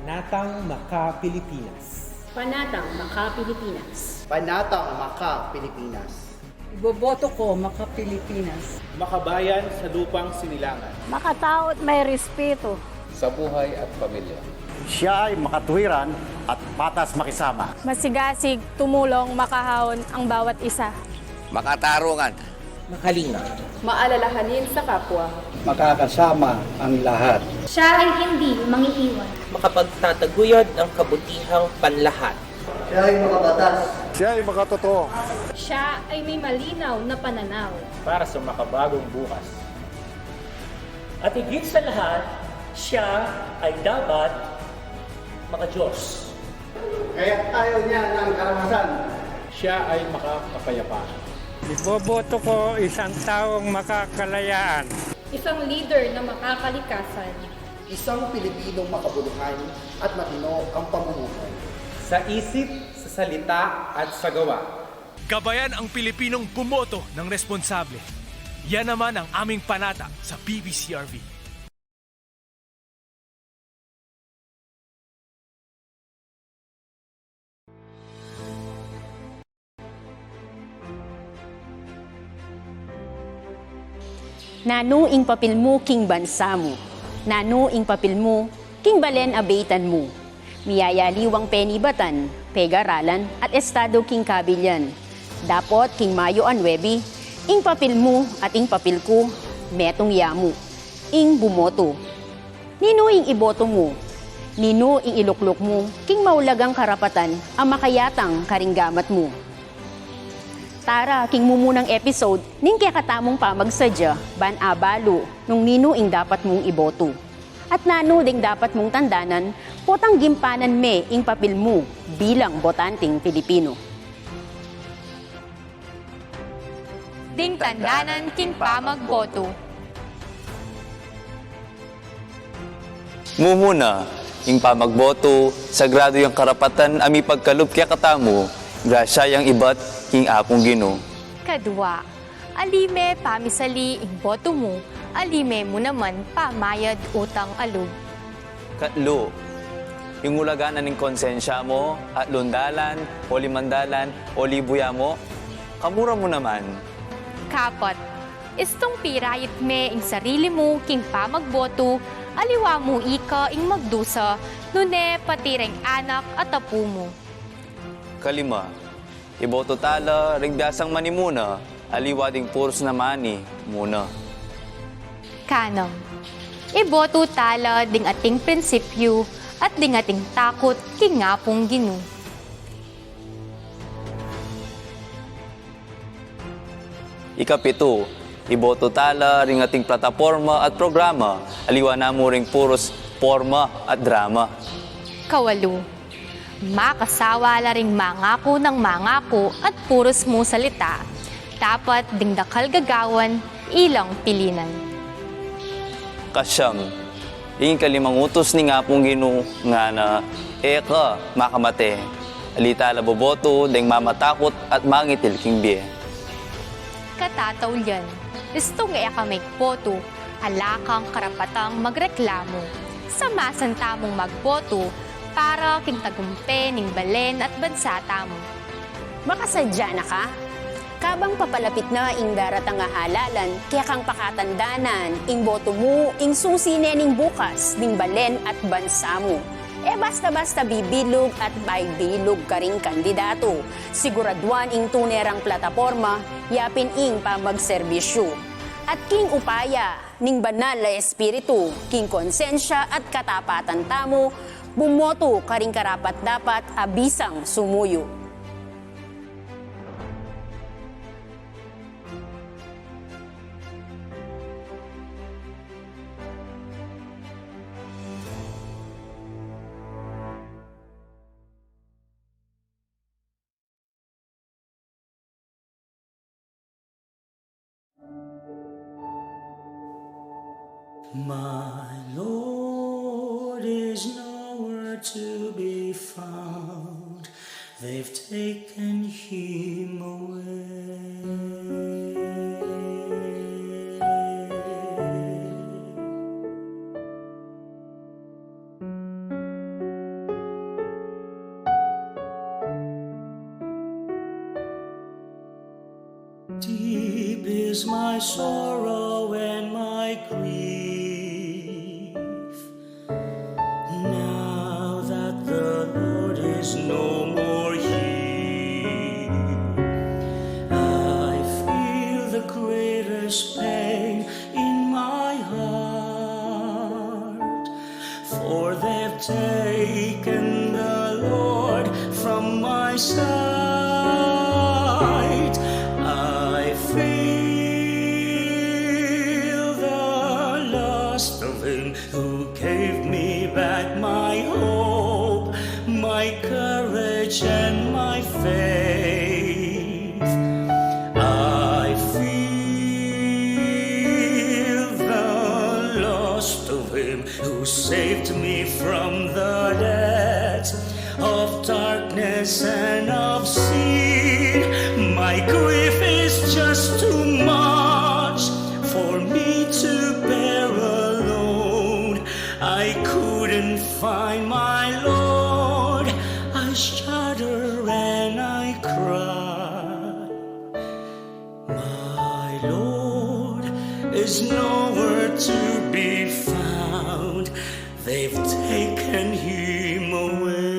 Panatang Maka Pilipinas. Panatang Maka Pilipinas. Panatang Maka Pilipinas. Iboboto ko Maka Pilipinas. Makabayan sa lupang sinilangan. Makatao at may respeto. Sa buhay at pamilya. Siya ay makatuwiran at patas makisama. Masigasig, tumulong, makahawon ang bawat isa. Makatarungan. Makalinga. Maalalahanin sa kapwa. Makakasama ang lahat. Siya ay hindi mangiiwan. Makapagtataguyod ng kabutihang panlahat. Siya ay makabatas. Siya ay makatotoo. Siya ay may malinaw na pananaw. Para sa makabagong bukas. At higit sa lahat, siya ay dapat maka-Diyos. Kaya tayo niya ng karamasan. Siya ay makakapayapaan. Iboboto ko isang taong makakalayaan. Isang leader na makakalikasan. Isang Pilipinong makabuluhan at matino ang pamumuhay. Sa isip, sa salita at sa gawa. Gabayan ang Pilipinong bumoto ng responsable. Yan naman ang aming panata sa BBCRV. Nano ing papel mo king bansa mo. Nano ing papel mo king balen abaitan mo. Miyayaliwang penibatan, pegaralan at estado king kabilyan. Dapot king Mayo 9, ing papel mo at ing papel ko, metong yamu. Ing bumoto. Nino ing iboto mo. Nino ing iluklok mo, king maulagang karapatan ang makayatang karinggamat mo. Tara, king mumunang episode, ning kaya katamong pamagsadya, ban abalo, nung nino ing dapat mong iboto. At nano ding dapat mong tandanan, potang gimpanan me ing papel mo bilang botanting Pilipino. Ding tandanan king pamagboto. Mumuna, ing pamagboto, sagrado yung karapatan ami pagkalup kaya katamo, grasya yung ibat king apong Ginoo. Kadwa, alime pamisali ing boto mo, alime mo naman pamayad utang alub. Katlo, yung ulaganan ng konsensya mo at lundalan o limandalan o libuya mo, kamura mo naman. Kapat, istong pirayit me ing sarili mo king pamagboto, aliwa mo ika ing magdusa, nune patireng anak at apu mo. Kalima, iboto tala, rigdasang manimuna, aliwa ding puros na mani, muna. Kanam, iboto tala ding ating prinsipyo at ding ating takot king ngapong Ginoo. Ikapito, iboto tala ring ating plataporma at programa, aliwa na mo ring puros forma at drama. Kawalu, makasawa la ring mangako ng mangako at puros mo salita, dapat ding dakal gagawan, ilang pilinan. Kasyam, ingin kalimang utos ni ngapong Ginoo nga na eka makamate, alita laboboto ding mamatakot at mangitil king biye. Katataw yan, istong nga may boto, alakang karapatang magreklamo. Sa masantamong magboto, para king tagumpe ning balen at bansa mo. Makasadya na ka? Kabang papalapit na ing daratang halalan, kaya kang pakatandanan, ing boto mo, ing susi ning bukas, ning balen at bansa mo. Basta-basta bibilog at baybilog ka ring kandidato. Siguraduan ing tunerang plataporma, yapin ing pamagserbisyo. At king upaya, ning banal na espiritu, king konsensya at katapatan tamo, bumoto ka ring karapat-dapat abisang sumuyo. My Lord is nowhere to be found. They've taken him away. ease my sorrow and my grief. Now that the Lord is no more here, I feel the greatest pain in my heart, for they've taken the Lord from my sight. I feel the loss of Him who gave me back my hope, my courage and my faith. I feel the loss of Him who saved me from the depths of darkness and of sin. My grief is just too much for me to bear alone. I couldn't find my Lord. I shudder and I cry. My Lord is nowhere to be found. They've taken Him away.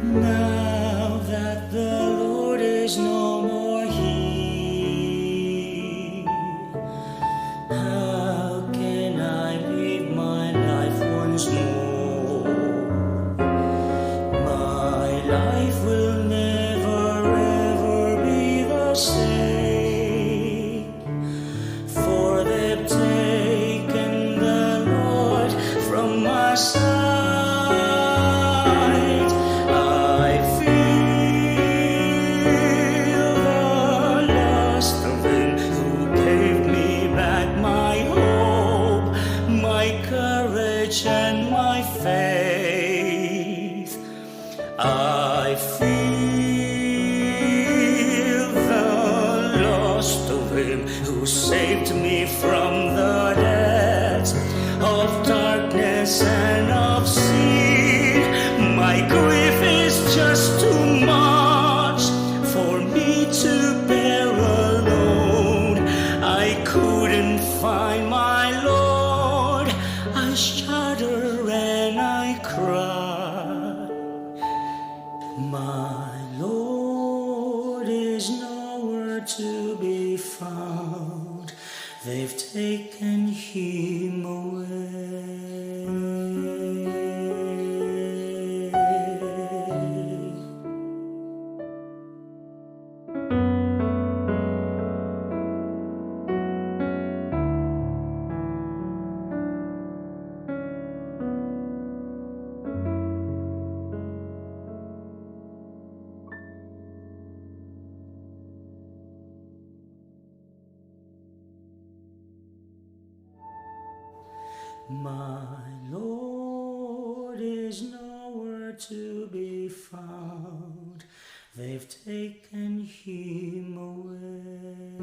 Now that the Lord is no more here, how can I live my life once more? My life will never ever be the same, for they've taken the Lord from my side. I feel the loss of Him who gave me back my hope, my courage and my faith. I feel the loss of Him who saved me from the depths of darkness and of sin. My grief is just too much for me to bear alone. I couldn't find my Lord. I shudder and I cry. My Lord is nowhere to be found. They've taken Him away. My Lord is nowhere to be found. They've taken Him away.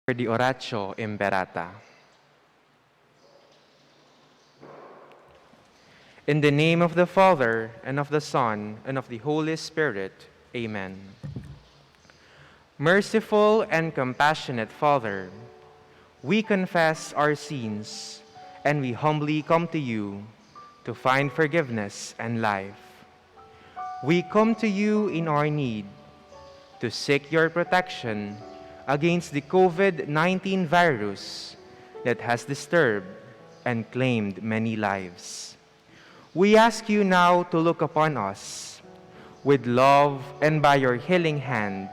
For the Oratio Imperata. In the name of the Father, and of the Son, and of the Holy Spirit. Amen. Merciful and compassionate Father, we confess our sins, and we humbly come to you to find forgiveness and life. We come to you in our need to seek your protection against the COVID-19 virus that has disturbed and claimed many lives. We ask you now to look upon us with love, and by your healing hand,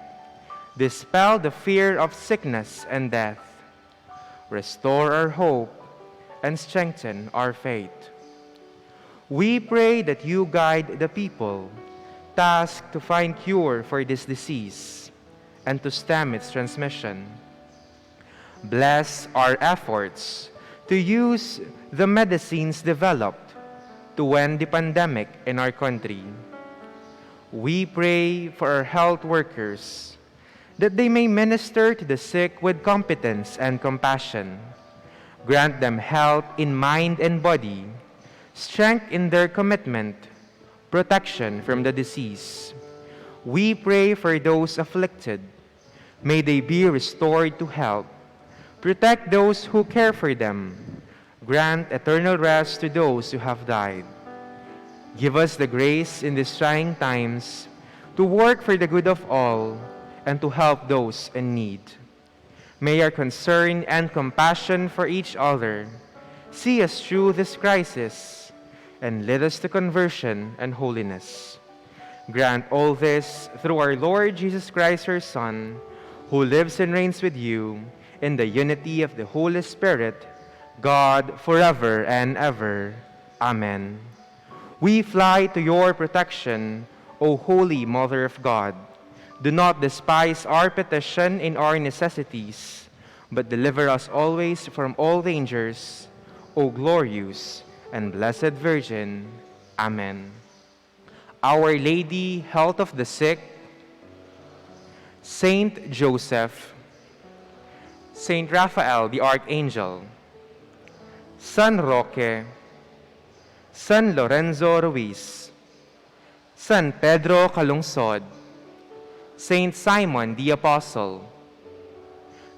dispel the fear of sickness and death, restore our hope, and strengthen our faith. We pray that you guide the people tasked to find cure for this disease and to stem its transmission. Bless our efforts to use the medicines developed to end the pandemic in our country. We pray for our health workers that they may minister to the sick with competence and compassion. Grant them health in mind and body, strength in their commitment, protection from the disease. We pray for those afflicted. May they be restored to health. Protect those who care for them. Grant eternal rest to those who have died. Give us the grace in these trying times to work for the good of all and to help those in need. May our concern and compassion for each other see us through this crisis and lead us to conversion and holiness. Grant all this through our Lord Jesus Christ, your Son, who lives and reigns with you in the unity of the Holy Spirit, God, forever and ever. Amen. We fly to your protection, O Holy Mother of God. Do not despise our petition in our necessities, but deliver us always from all dangers, O glorious and blessed Virgin. Amen. Our Lady, health of the sick, Saint Joseph, Saint Raphael the Archangel, San Roque, San Lorenzo Ruiz, San Pedro Calungsod, Saint Simon the Apostle,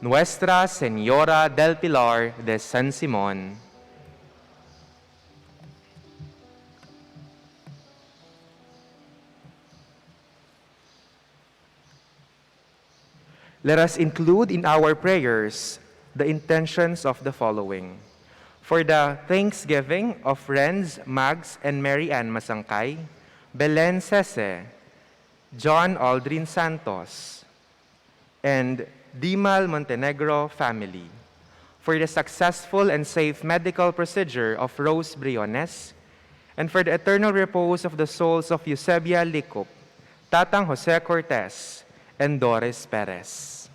Nuestra Señora del Pilar de San Simón. Let us include in our prayers the intentions of the following. For the thanksgiving of Renz, Mags, and Mary Ann Masangkay, Belen Sese, John Aldrin Santos, and Dimal Montenegro family. For the successful and safe medical procedure of Rose Briones, and for the eternal repose of the souls of Eusebia Licup, Tatang Jose Cortez, and Doris Perez.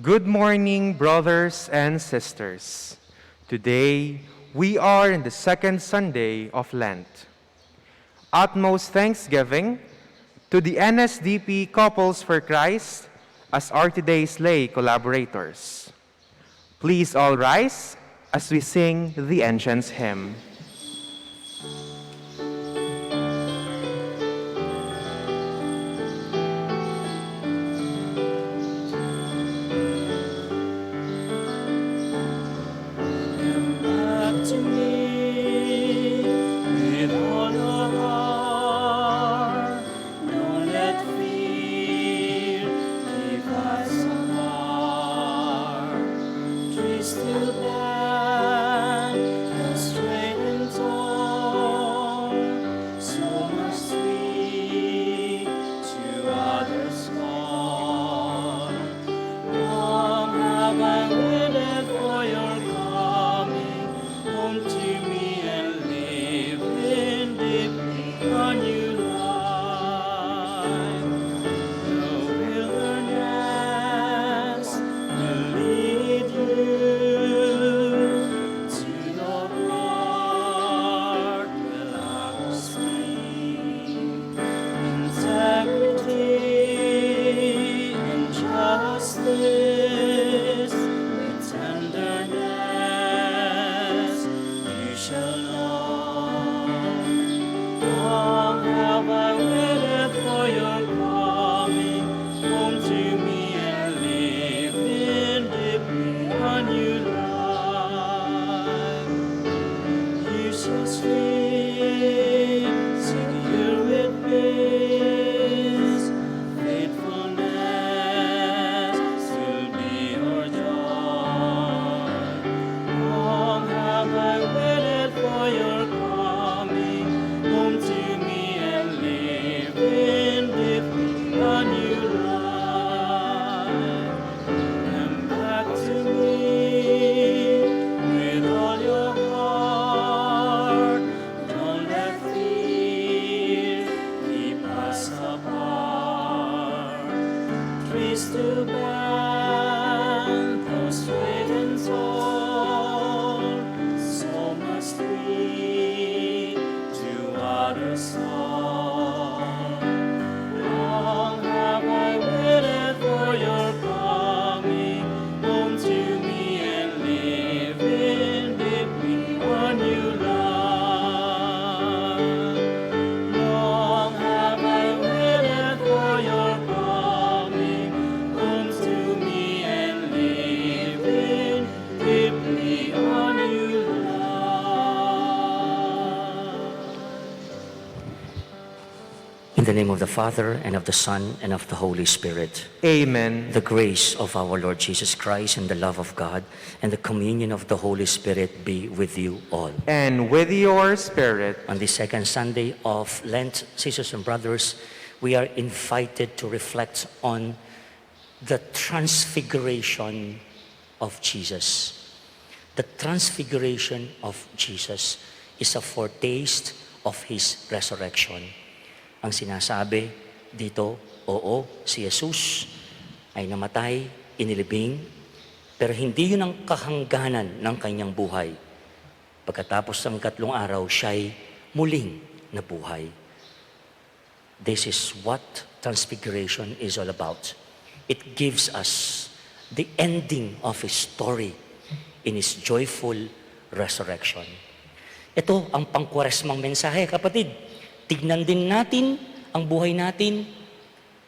Good morning, brothers and sisters. Today, we are in the second Sunday of Lent. Utmost thanksgiving to the NSDP Couples for Christ as our today's lay collaborators. Please all rise as we sing the entrance hymn. In the name of the Father, and of the Son, and of the Holy Spirit. Amen. The grace of our Lord Jesus Christ, and the love of God, and the communion of the Holy Spirit be with you all. And with your spirit. On the second Sunday of Lent, sisters and brothers, we are invited to reflect on the transfiguration of Jesus. The transfiguration of Jesus is a foretaste of His resurrection. Ang sinasabi dito, oo, si Jesus ay namatay, inilibing, pero hindi yun ang kahangganan ng kanyang buhay. Pagkatapos ng 3 araw, siya'y muling nabuhay. This is what transfiguration is all about. It gives us the ending of His story in His joyful resurrection. Ito ang pangkwaresmang mensahe, kapatid. Tignan din natin ang buhay natin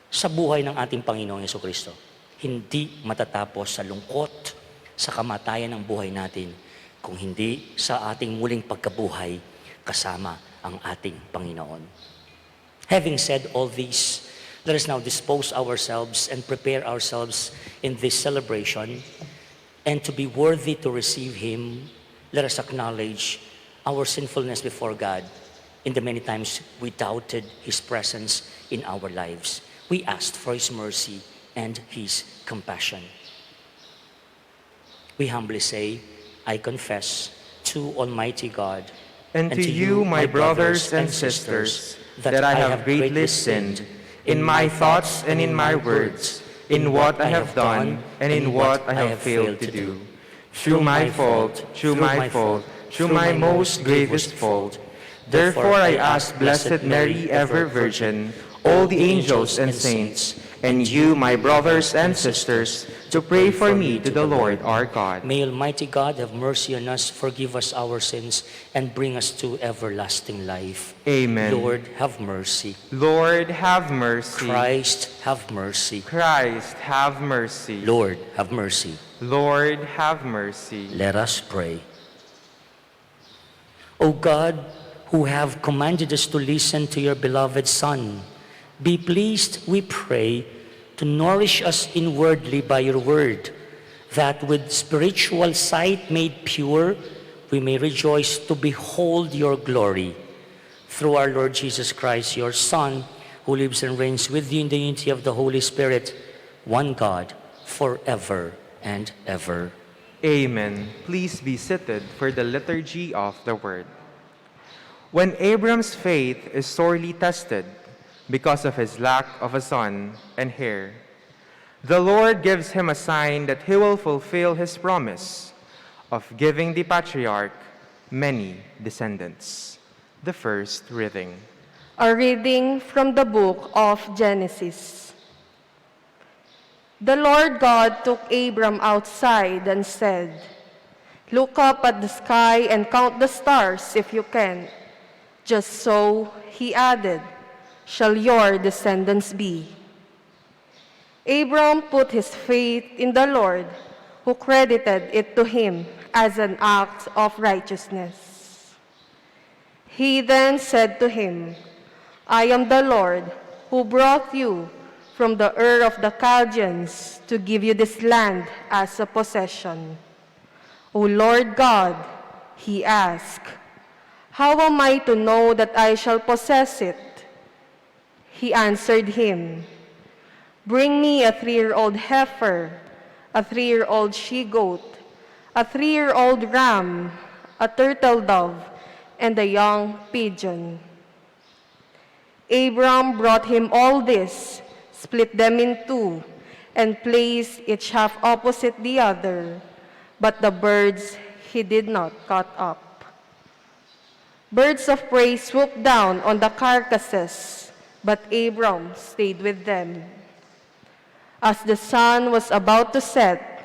sa buhay ng ating Panginoong Jesucristo. Hindi matatapos sa lungkot, sa kamatayan ng buhay natin, kung hindi sa ating muling pagkabuhay kasama ang ating Panginoon. Having said all this, let us now dispose ourselves and prepare ourselves in this celebration, and to be worthy to receive Him, let us acknowledge our sinfulness before God. In the many times we doubted His presence in our lives. We asked for His mercy and His compassion. We humbly say, I confess to Almighty God and to you, my brothers and sisters, that I have greatly sinned in my thoughts and in my words, in what I have done and in what I have failed to do. Through my fault, through my most gravest fault. Therefore I ask Blessed Mary, ever Virgin, all the angels and saints, and you, my brothers and sisters, to pray for me to the Lord our God. May Almighty God have mercy on us, forgive us our sins, and bring us to everlasting life. Amen. Lord, have mercy. Lord, have mercy. Christ, have mercy. Christ, have mercy. Lord, have mercy. Lord, have mercy. Let us pray. O God, who have commanded us to listen to your beloved Son, be pleased, we pray, to nourish us inwardly by your word, that with spiritual sight made pure, we may rejoice to behold your glory. Through our Lord Jesus Christ, your Son, who lives and reigns with you in the unity of the Holy Spirit, one God, forever and ever. Amen. Please be seated for the liturgy of the word. When Abram's faith is sorely tested because of his lack of a son and heir, the Lord gives him a sign that he will fulfill his promise of giving the patriarch many descendants. The first reading. A reading from the book of Genesis. The Lord God took Abram outside and said, "Look up at the sky and count the stars if you can." Just so, he added, shall your descendants be. Abram put his faith in the Lord, who credited it to him as an act of righteousness. He then said to him, I am the Lord who brought you from the Ur of the Chaldeans to give you this land as a possession. O Lord God, he asked, how am I to know that I shall possess it? He answered him, bring me a 3-year-old heifer, a 3-year-old she-goat, a 3-year-old ram, a turtle dove, and a young pigeon. Abram brought him all this, split them in two, and placed each half opposite the other, but the birds he did not cut up. Birds of prey swooped down on the carcasses, but Abram stayed with them. As the sun was about to set,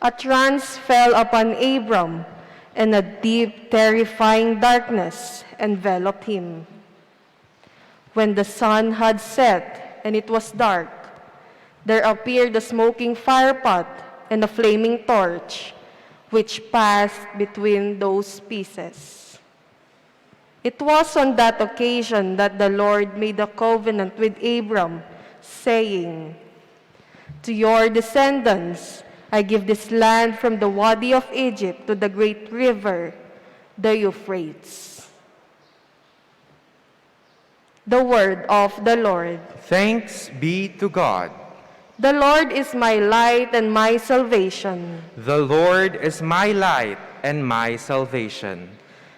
a trance fell upon Abram, and a deep, terrifying darkness enveloped him. When the sun had set and it was dark, there appeared a smoking firepot and a flaming torch, which passed between those pieces. It was on that occasion that the Lord made a covenant with Abram, saying, to your descendants I give this land from the Wadi of Egypt to the great river, the Euphrates. The word of the Lord. Thanks be to God. The Lord is my light and my salvation. The Lord is my light and my salvation.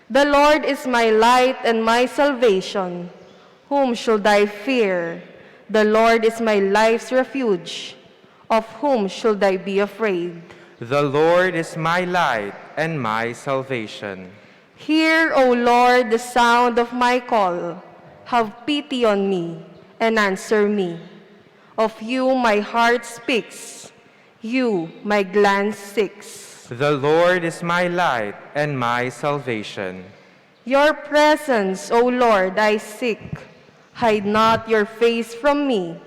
The Lord is my light and my salvation. Whom should I fear? The Lord is my life's refuge. Of whom should I be afraid? The Lord is my light and my salvation. Hear, O Lord, the sound of my call. Have pity on me and answer me. Of you my heart speaks. You my glance seeks. The Lord is my light and my salvation. Your presence, O Lord, I seek. Hide not your face from me.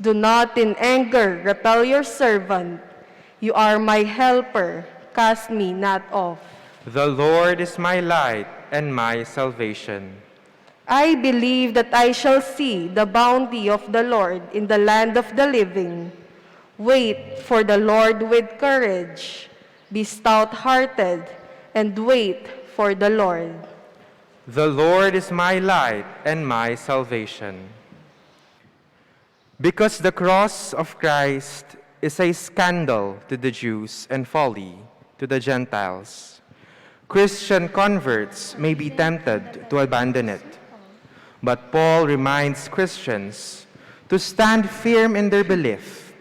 Do not in anger repel your servant. You are my helper. Cast me not off. The Lord is my light and my salvation. I believe that I shall see the bounty of the Lord in the land of the living. Wait for the Lord with courage. Be stout-hearted and wait for the Lord. The Lord is my light and my salvation. Because the cross of Christ is a scandal to the Jews and folly to the Gentiles, Christian converts may be tempted to abandon it. But Paul reminds Christians to stand firm in their belief,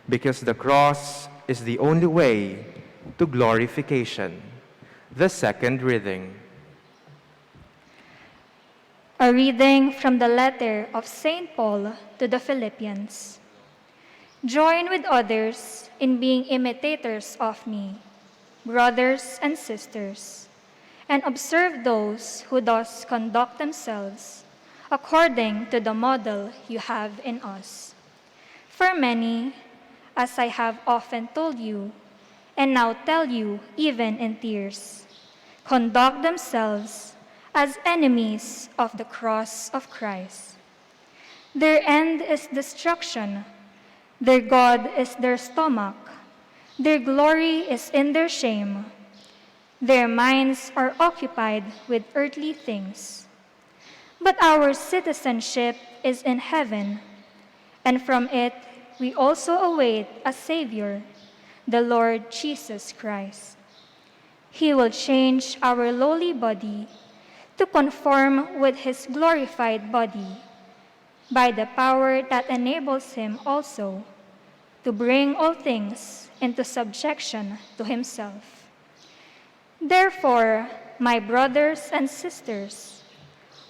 because the cross is the only way to glorification. The second reading. A reading from the letter of St. Paul to the Philippians. Join with others in being imitators of me, brothers and sisters, and observe those who thus conduct themselves according to the model you have in us. For many, as I have often told you, and now tell you even in tears, conduct themselves as enemies of the cross of Christ. Their end is destruction. Their God is their stomach. Their glory is in their shame. Their minds are occupied with earthly things. But our citizenship is in heaven, and from it we also await a Savior, the Lord Jesus Christ. He will change our lowly body to conform with his glorified body, by the power that enables him also to bring all things into subjection to himself. Therefore, my brothers and sisters,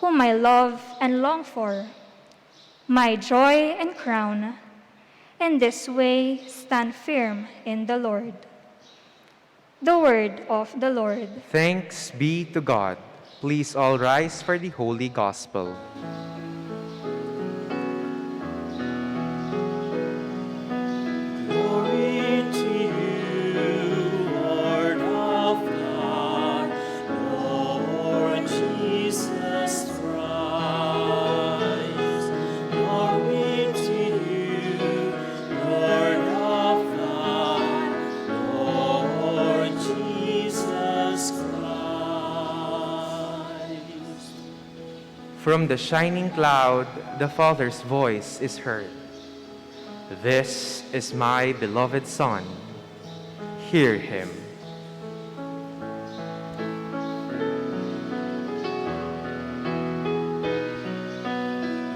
whom I love and long for, my joy and crown, in this way stand firm in the Lord. The word of the Lord. Thanks be to God. Please all rise for the Holy Gospel. Glory to you, Lord of God, Lord Jesus Christ. Glory to you, Lord of God, Lord Jesus Christ. From the shining cloud, the Father's voice is heard. This is my beloved Son. Hear him.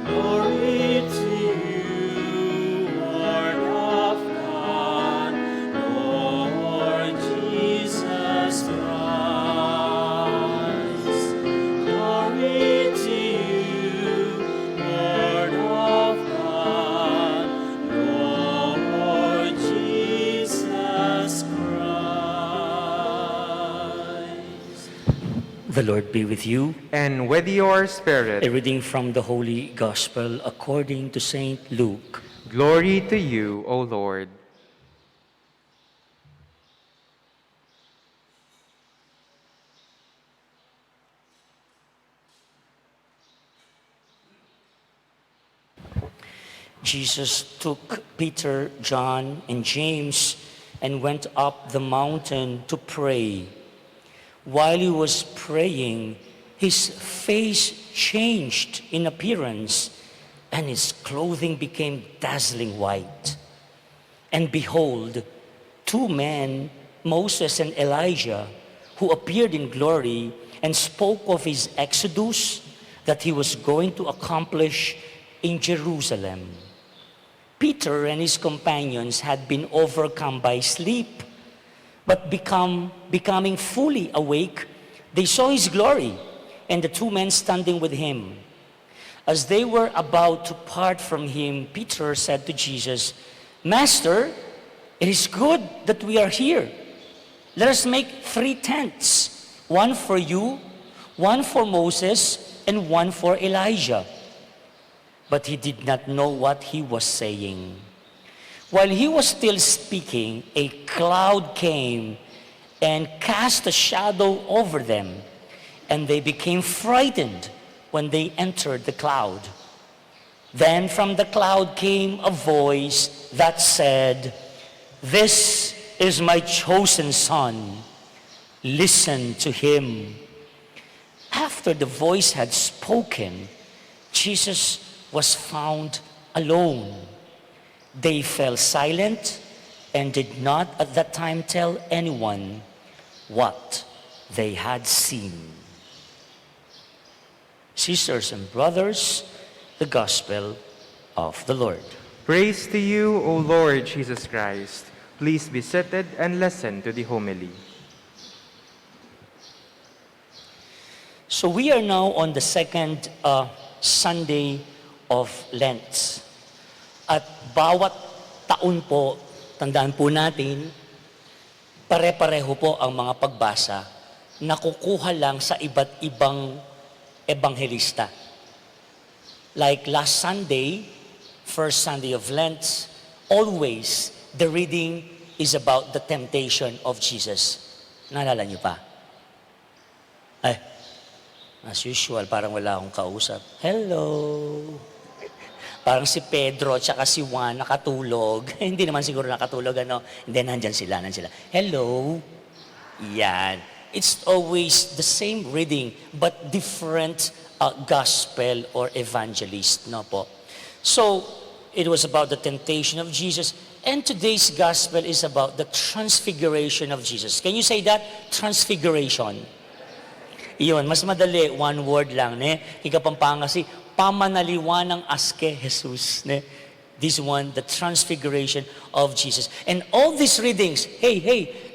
Glory to you, Lord of God, Lord Jesus Christ. Glory to you, Lord of God, Lord Jesus Christ. The Lord be with you. And with your spirit. A reading from the Holy Gospel according to St. Luke. Glory to you, O Lord. Jesus took Peter, John, and James and went up the mountain to pray. While he was praying, his face changed in appearance, and his clothing became dazzling white. And behold, two men, Moses and Elijah, who appeared in glory and spoke of his exodus that he was going to accomplish in Jerusalem. Peter and his companions had been overcome by sleep, but becoming fully awake, they saw his glory and the two men standing with him. As they were about to part from him, Peter said to Jesus, "Master, it is good that we are here. Let us make 3 tents, one for you, one for Moses, and one for Elijah." But he did not know what he was saying. While he was still speaking, a cloud came and cast a shadow over them, and they became frightened when they entered the cloud. Then from the cloud came a voice that said, "This is my chosen son. Listen to him." After the voice had spoken, Jesus was found alone. They fell silent and did not at that time tell anyone what they had seen. Sisters and brothers, the Gospel of the Lord. Praise to you, O Lord Jesus Christ. Please be seated and listen to the homily. So we are now on the second Sunday of Lent. At bawat taon po, tandaan po natin, pare-pareho po ang mga pagbasa na kukuha lang sa iba't ibang ebanghelista. Like last Sunday, first Sunday of Lent, always the reading is about the temptation of Jesus. Naalala niyo pa? Ay, as usual, parang wala akong kausap. Hello! Parang si Pedro at saka si Juan nakatulog. Hindi naman siguro nakatulog, ano? Hindi, nandyan sila. Hello! Yan. It's always the same reading, but different gospel or evangelist, no po? So, it was about the temptation of Jesus, and today's gospel is about the transfiguration of Jesus. Can you say that? Transfiguration. Iyon, mas madali, one word lang, ne? Ikapampanga si pamanaliwanang aske Jesus, ne? This one, the transfiguration of Jesus. And all these readings,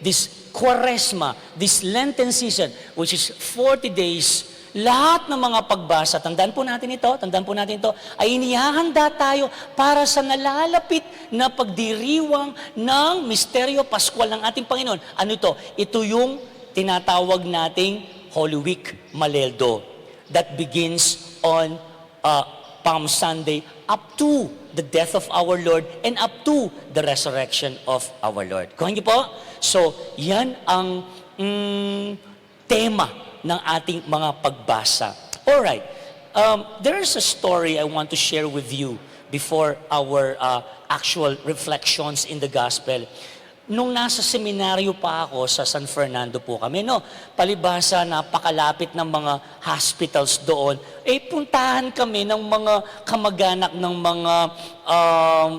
this Quaresma, this Lenten season, which is 40 days, lahat ng mga pagbasa, tandaan po natin ito, ay inihahanda tayo para sa nalalapit na pagdiriwang ng misteryo Pascual ng ating Panginoon. Ano ito? Ito yung tinatawag nating Holy Week Maleldo that begins on Palm Sunday up to the death of our Lord and up to the resurrection of our Lord. Kuhan niyo po? So, yan ang tema ng ating mga pagbasa. Alright, there is a story I want to share with you before our actual reflections in the Gospel. Nung nasa seminaryo pa ako sa San Fernando po kami, no, palibhasa napakalapit ng mga hospitals doon, puntahan kami ng mga kamag-anak ng mga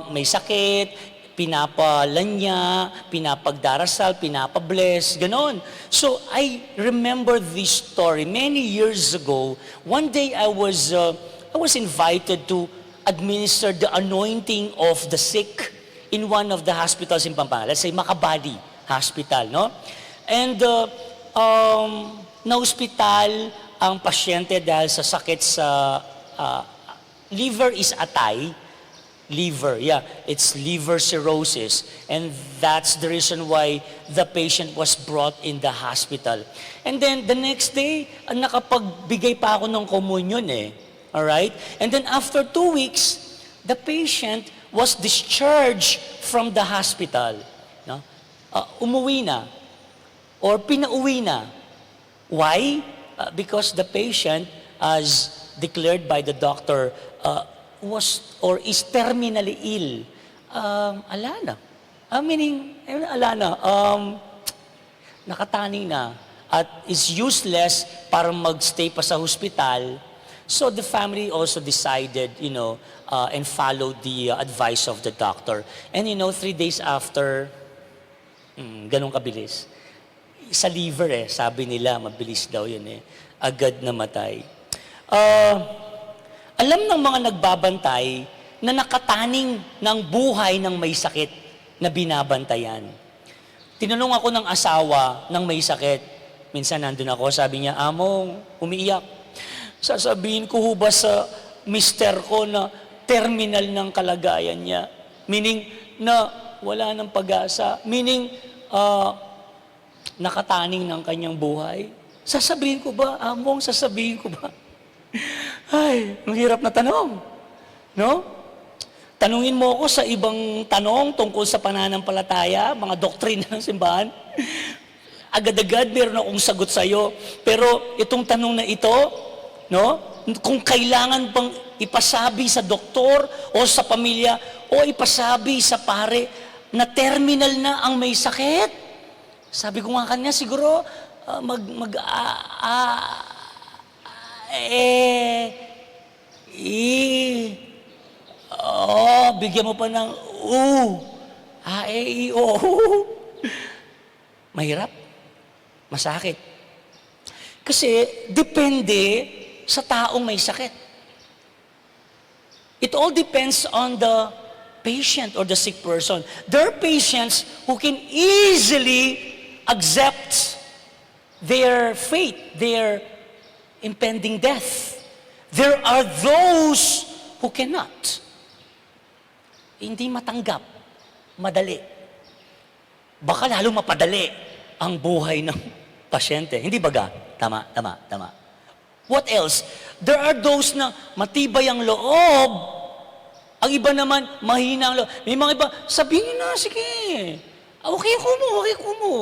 may sakit, pinapalanya, pinapagdarasal, pinapabless, ganon. So I remember this story many years ago. One day I was invited to administer the anointing of the sick in one of the hospitals in Pampanga. Let's say Makabali Hospital, no? And na-hospital ang pasyente dahil sa sakit sa liver is atay. Liver, it's liver cirrhosis. And that's the reason why the patient was brought in the hospital. And then the next day, nakapagbigay pa ako ng communion Alright? And then after 2 weeks, the patient was discharged from the hospital. No? Umuwi na. Or pinauwi na. Why? Because the patient, as declared by the doctor, was or is terminally ill. Alana. Meaning, alana. Nakataning na. At is useless para magstay pa sa hospital. So the family also decided, and followed the advice of the doctor. And 3 days after, ganun kabilis. Sa liver sabi nila, mabilis daw yun agad namatay. Alam ng mga nagbabantay na nakataning ng buhay ng may sakit na binabantayan. Tinanong ako ng asawa ng may sakit. Minsan nandun ako, sabi niya, Among, umiiyak. Sasabihin ko ba sa mister ko na terminal ng kalagayan niya? Meaning na wala ng pag-asa. Meaning nakataning ng kanyang buhay. Sasabihin ko ba, Among, sasabihin ko ba? Ay, ang hirap na tanong. No? Tanungin mo ako sa ibang tanong tungkol sa pananampalataya, mga doktrina ng simbahan. Agad-agad meron akong sagot sa iyo. Pero itong tanong na ito, no? Kung kailangan bang ipasabi sa doktor o sa pamilya o ipasabi sa pare na terminal na ang may sakit. Sabi ko nga kanya, siguro bigyan mo pa ng mahirap. Masakit. Kasi depende sa taong may sakit. It all depends on the patient or the sick person. There are patients who can easily accept their fate, their impending death. There are those who cannot. Hindi matanggap, madali. Baka lalo mapadali ang buhay ng pasyente. Hindi baga? Tama. What else? There are those na matibay ang loob. Ang iba naman, mahina ang loob. May mga iba, sabihin na, sige. Okay ko mo.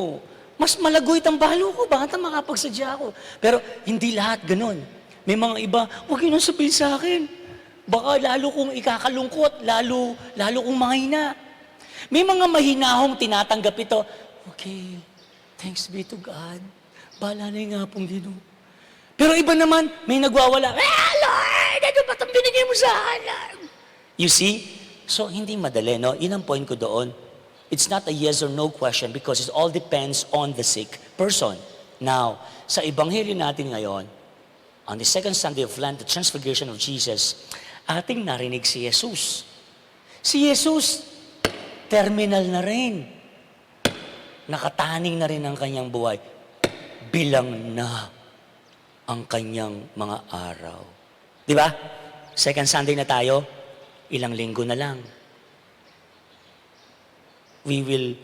Mas malagoy ang balo ko, baka makapagsadya ako. Pero hindi lahat ganun. May mga iba, huwag yun ang sabihin sa akin. Baka lalo kong ikakalungkot, lalo kong mahina. May mga mahinahong tinatanggap ito. Okay, thanks be to God. Bahala na yung nga pong Ginoo. Pero iba naman, may nagwawala. Lord, ano ba itong binigay mo sa akin? You see? So, hindi madali, no? Yun ang point ko doon. It's not a yes or no question because it all depends on the sick person. Now, sa Ebanghelyo natin ngayon, on the second Sunday of Lent, the Transfiguration of Jesus, ating narinig si Jesus. Si Jesus, terminal na rin. Nakataning na rin ang kanyang buhay. Bilang na ang kanyang mga araw. Di ba? Second Sunday na tayo, ilang linggo na lang. We will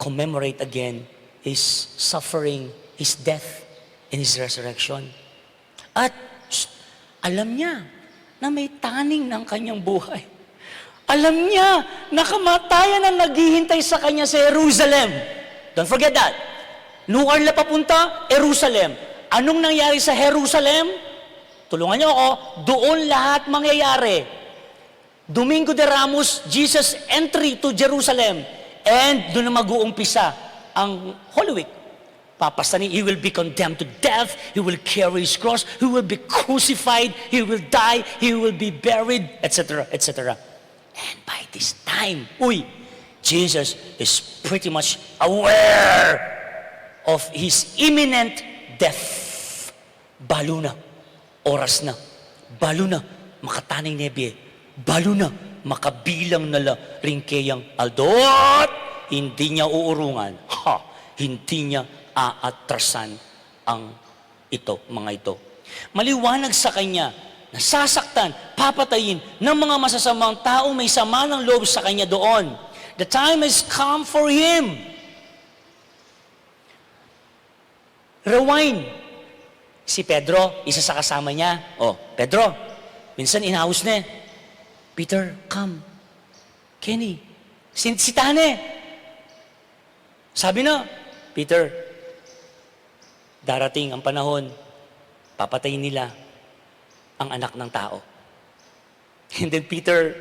commemorate again His suffering, His death, and His resurrection. At alam niya na may taning ng kanyang buhay. Alam niya na kamatayan ang naghihintay sa kanya sa Jerusalem. Don't forget that. Lugar na papunta, Jerusalem. Anong nangyari sa Jerusalem? Tulungan niyo ako, doon lahat mangyayari. Domingo de Ramos, Jesus' entry to Jerusalem. And doon na mag-uumpisa ang Holy Week. Papastanin, He will be condemned to death, He will carry His cross, He will be crucified, He will die, He will be buried, etc., etc. And by this time, Jesus is pretty much aware of His imminent death. Balo na, oras na, balo na, makataning nebye, balo na, makabilang na ringkeyang aldot, hindi niya uurungan, hindi niya aatrasan ang mga ito. Maliwanag sa kanya, nasasaktan, papatayin ng mga masasamang tao may sama ng loob sa kanya doon. The time has come for him. Rewind. Si Pedro, isa sa kasama niya. Pedro, minsan in-house na Peter, come. Kenny, si Tane. Sabi na, Peter, darating ang panahon, papatayin nila ang anak ng tao. And then Peter,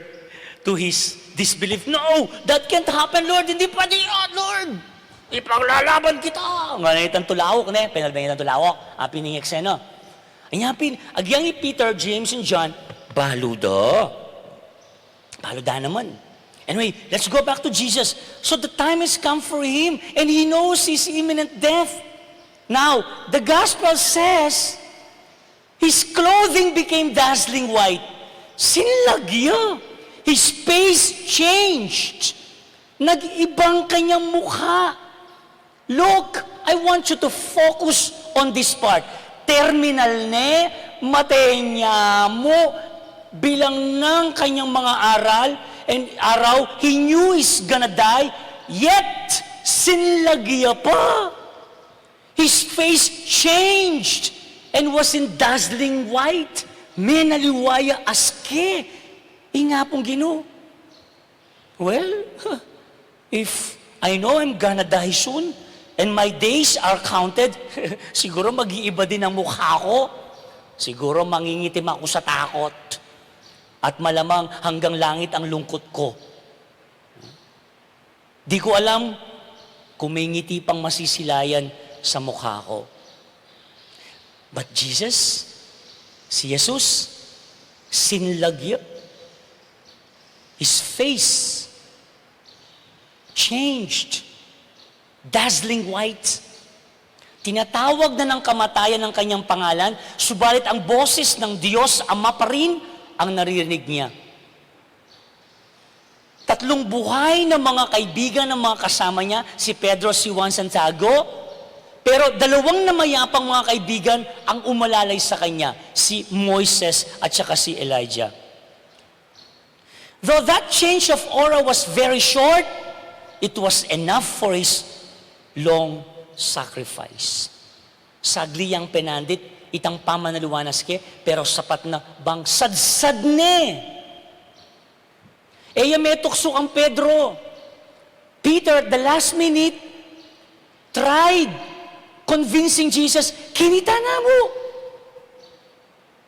to his disbelief, no, that can't happen, Lord. Hindi pwede yun, Lord. Ipaglalaban kita. Nganit ang tulawok, penalbangin ang tulawok. Apin ng eksena. Agyang Peter, James, and John, baluda naman. Anyway, let's go back to Jesus. So the time has come for Him, and He knows His imminent death. Now, the Gospel says, His clothing became dazzling white. Sinlagya. His face changed. Nag-ibang kanyang mukha. Look, I want you to focus on this part. Terminal ne, matenya mo, bilang ng kanyang mga araw, he knew he's gonna die, yet, sinlagya pa. His face changed and was in dazzling white. Menaliwaya aske. Nga pong Ginoo. Well, if I know I'm gonna die soon, and my days are counted, siguro mag-iiba din ang mukha ko. Siguro mangingitim ako sa takot. At malamang hanggang langit ang lungkot ko. Di ko alam kung may ngiti pang masisilayan sa mukha ko. But Jesus, si Jesus, sinlagya. His face changed. Dazzling white. Tinatawag na ng kamatayan ng kanyang pangalan, subalit ang boses ng Diyos Ama pa rin ang naririnig niya. tatlong buhay na mga kaibigan ng mga kasama niya, si Pedro, si Juan, Santiago, pero dalawang namayapang mga kaibigan ang umalalay sa kanya, si Moises at saka si Elijah. Though that change of aura was very short, it was enough for his long sacrifice. Sagli yang penandit, itang pamanaluwanas ke, pero sapat na bang sadsad ne. Eya may tukso ang Pedro. Peter, at the last minute, tried convincing Jesus, kinita na mo.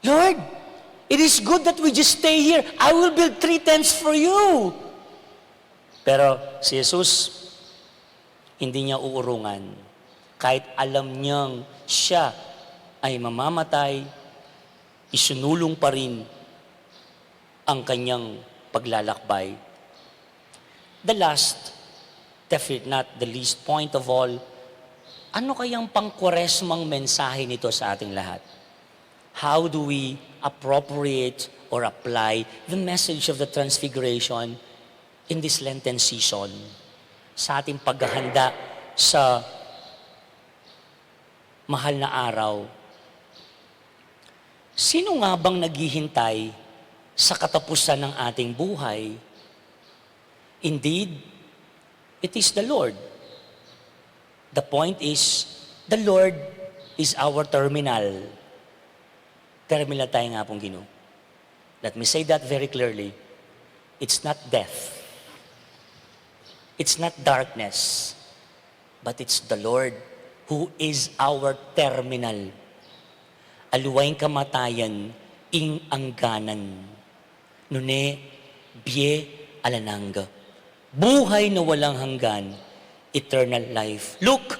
Lord, it is good that we just stay here. I will build 3 tents for you. Pero si Jesus, hindi niya uurungan. Kahit alam niyang siya ay mamamatay, isunulong pa rin ang kanyang paglalakbay. The last, definitely not the least point of all, ano kayang pangkwaresmang mensahe nito sa ating lahat? How do we appropriate or apply the message of the Transfiguration in this Lenten season sa ating paghahanda sa mahal na araw? Sino nga bang naghihintay sa katapusan ng ating buhay? Indeed, it is the Lord. The point is, the Lord is our terminal. Terminal tayo nga pong Ginoo. Let me say that very clearly. It's not death. It's not darkness. But it's the Lord who is our terminal. Aluwaing kamatayan, ing angganan. Nune, bie, alananga. Buhay na walang hanggan, eternal life. Look,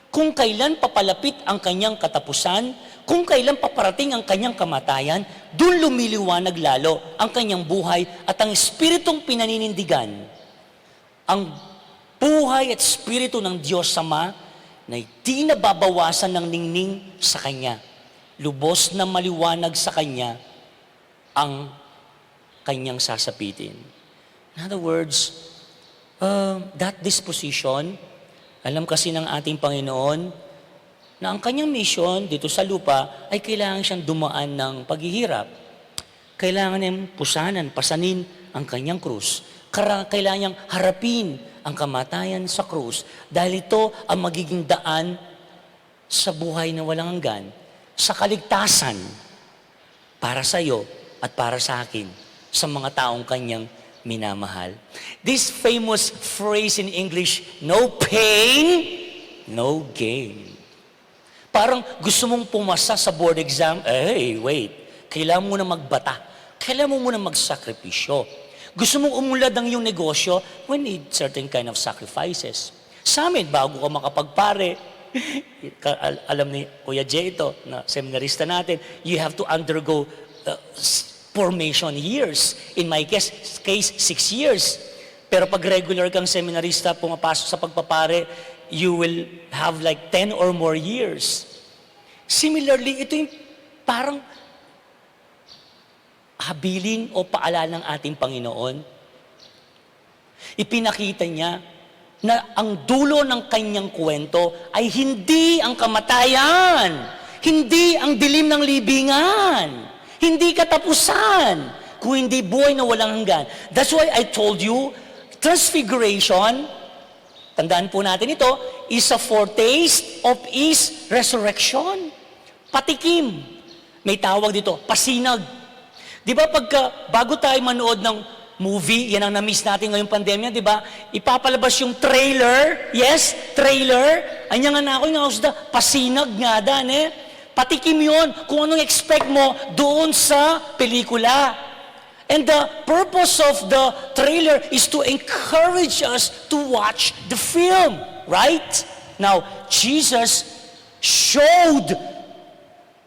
kung kailan papalapit ang kanyang katapusan, kung kailan paparating ang kanyang kamatayan, doon lumiliwanag lalo ang kanyang buhay at ang espiritong pinaninindigan. Ang buhay at espiritu ng Diyos Ama na di nababawasan ng ningning sa Kanya. Lubos na maliwanag sa Kanya ang Kanyang sasapitin. In other words, that disposition, alam kasi ng ating Panginoon na ang Kanyang mission dito sa lupa ay kailangan siyang dumaan ng paghihirap. Kailangan niyang pusanan, pasanin ang Kanyang krus. Kailangan niyang harapin ang kamatayan sa krus dahil ito ang magiging daan sa buhay na walang hanggan, sa kaligtasan para sa iyo at para sa akin, sa mga taong Kanyang minamahal. This famous phrase in English, no pain, no gain. Parang gusto mong pumasa sa board exam, wait, kailangan mo na magbata, kailangan mo muna magsakripisyo. Gusto mong umulad ang iyong negosyo, we need certain kind of sacrifices. Sa amin, bago ka makapagpare, alam ni Kuya Jay ito, na seminarista natin, you have to undergo formation years. In my case, 6 years. Pero pag regular kang seminarista, pumapasok sa pagpapare, you will have like 10 or more years. Similarly, ito yung parang habilin o paalala ng ating Panginoon. Ipinakita niya na ang dulo ng kanyang kwento ay hindi ang kamatayan, hindi ang dilim ng libingan, hindi katapusan, kung hindi buhay na walang hanggan. That's why I told you, Transfiguration, tandaan po natin ito, is a foretaste of His resurrection. Patikim. May tawag dito, pasinag. Di ba bago tayo manood ng movie, yan ang na-miss natin ngayong pandemya, di ba? Ipapalabas yung trailer, yes, trailer, anya nga na ako yung ausda, pasinag nga dan Patikim yun kung anong expect mo doon sa pelikula. And the purpose of the trailer is to encourage us to watch the film, right? Now, Jesus showed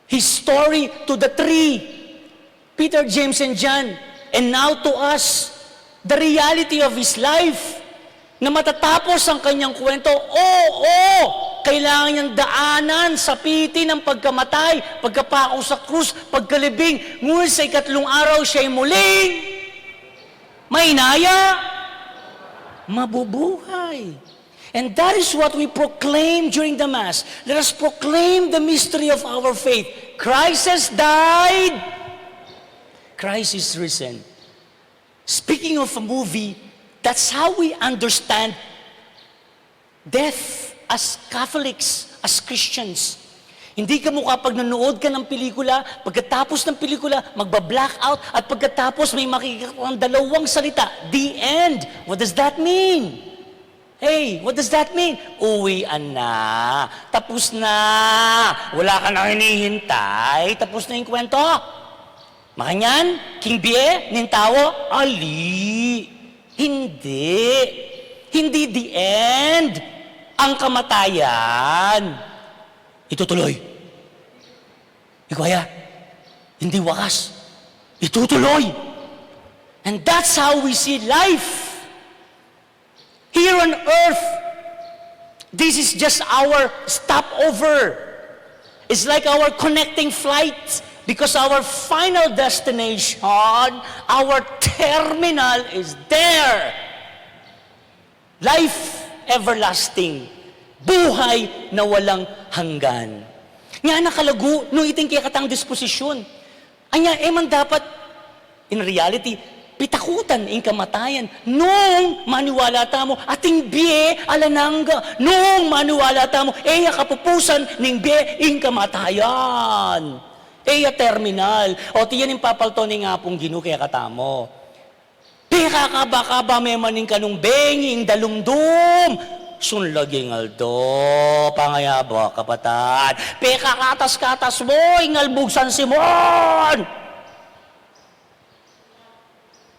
His story to the three, Peter, James, and John, and now to us, the reality of His life, na matatapos ang kanyang kwento, kailangan niyang daanan, sapitin ang pagkamatay, pagkapako sa krus, pagkalibing, ngunit sa 3 araw siya'y muling may naya mabubuhay. And that is what we proclaim during the Mass. Let us proclaim the mystery of our faith. Christ has died. Christ is risen. Speaking of a movie, that's how we understand death as Catholics, as Christians. Hindi ka mukha pag nanood ka ng pelikula, pagkatapos ng pelikula, magba-blackout, at pagkatapos may makikita kang dalawang salita, the end. What does that mean? Hey, what does that mean? Uwian na. Tapos na. Wala ka na hinihintay. Tapos na yung kwento. Makanyan? King Bie? Nintawo? Ali. Hindi. Hindi the end. Ang kamatayan. Itutuloy. Kaya, hindi wakas. Itutuloy. And that's how we see life. Here on earth, this is just our stopover. It's like our connecting flight because our final destination, our terminal is there. Life everlasting. Buhay na walang hanggan. Nga nakalago, nung iting kaya katang disposisyon. Anya, man dapat, in reality, pitakutan ing kamatayan. Nung maniwala tamo, ating biye alanangga. Nung maniwala tamo, eya kapupusan ning biye ing kamatayan. Eya terminal. O tiyan yung papalto ni nga pong ginu kaya katamo. Peka ka ba may maning kanong benging dalumdum. Sunlaging aldo, pangayaba kapatan. Peka katas-katas mo, ingalbugsan Simon.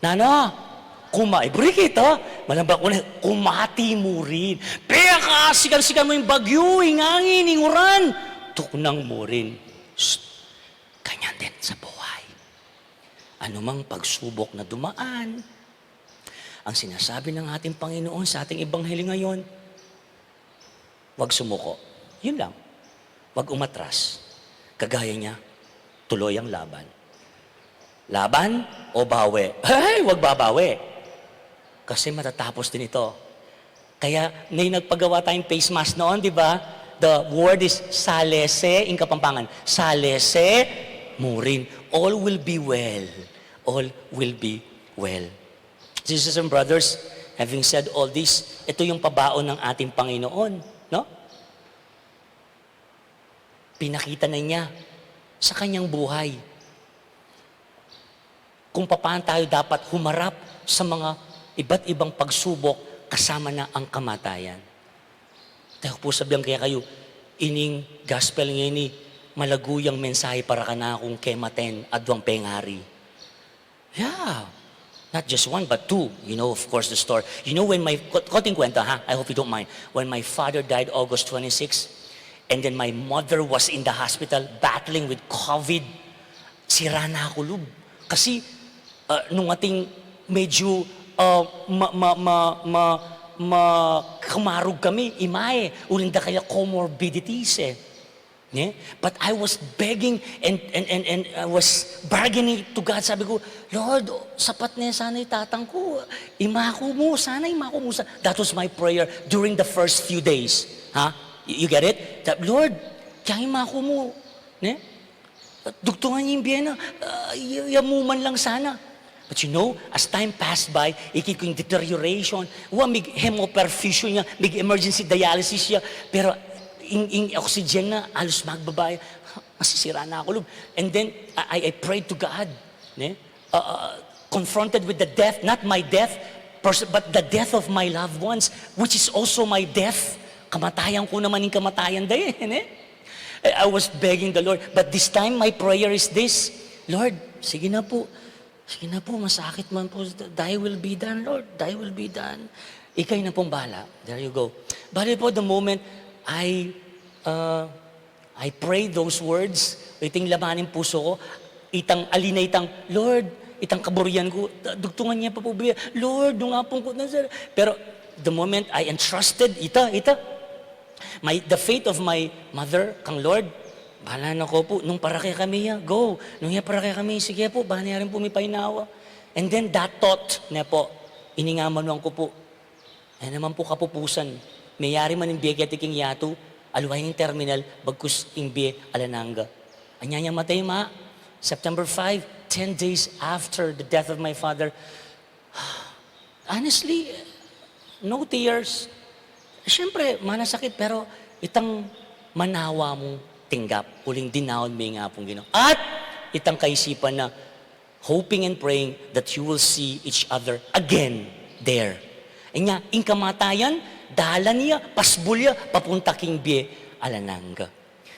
Nana, kumaibrik ito. Malambak ko na, kumati mo rin. Peka, sikan-sikan mo yung bagyo, ingangin, inguran. Tuknang mo rin. Shh. Ganyan din sa buhay. Anumang pagsubok na dumaan, ang sinasabi ng ating Panginoon sa ating Ebanghelyo ngayon, huwag sumuko. Yun lang. Huwag umatras. Kagaya niya, tuloy ang laban. Laban o bawi? Hey, huwag babawi. Kasi matatapos din ito. Kaya may nagpagawa tayong face mask noon, di ba? The word is salese in Kapampangan. Salese, murin. All will be well. All will be well. Sisters and brothers, having said all this, ito yung pabaon ng ating Panginoon. No? Pinakita na niya sa kanyang buhay kung paano tayo dapat humarap sa mga iba't ibang pagsubok kasama na ang kamatayan. Tayo po sabihan kaya kayo, ining gospel ngayon ni malaguyang mensahe para ka na akong kematen adwang pengari. Yeah. Not just one, but two. You know, of course, the story. You know, when my, konting kwenta ha, I hope you don't mind. When my father died August 26, and then my mother was in the hospital battling with COVID, sira na ako loob. Kasi, nung ating medyo kamarog kami, imae, ulinda kaya comorbidities eh. Yeah? But I was begging and I was bargaining to God. Sabi ko, Lord, sapat na sana itatang ko. Imako mo, sana imako mo. That was my prayer during the first few days. Ha? You get it? Lord, kaya imako mo. Yeah? Dugtungan niya yung biyena. Yamuman lang sana. But you know, as time passed by, ikikong deterioration. Mig hemoperfusion niya, mig emergency dialysis niya. Pero ing oxygen na, alos magbabay, masisira na ako. And then, I prayed to God. Confronted with the death, not my death, but the death of my loved ones, which is also my death. Kamatayan ko naman yung kamatayan dahin. I was begging the Lord. But this time, my prayer is this, Lord, sige na po, masakit man po, thy will be done, Lord, thy will be done. Ikay na pong bahala. There you go. Bali po, the moment I pray those words, iting lamanin puso ko, itang alina itang, Lord, itang kaburian ko, dugtungan niya pa po, Lord, nung apong ko na sir. Pero the moment I entrusted, the faith of my mother, kang Lord, bahala na ko po, nung para kay kami go. Nung para kay kami, sige po, bahala rin po may painawa. And then that thought na po, iningaman ko po, Ay naman po kapupusan, mayari man yung biye kaya tiking yato, aluhay ng terminal, bagkus yung biye alananga. Anyanya matay ma, September 5, 10 days after the death of my father. Honestly, no tears. Siyempre, manasakit, pero itang manawa mong tinggap, uling dinawon may nga pong Ginoo. At itang kaisipan na hoping and praying that you will see each other again there. Anya, ing kamatayan, dahalan niya, pasbulya, papunta king biye, alananga.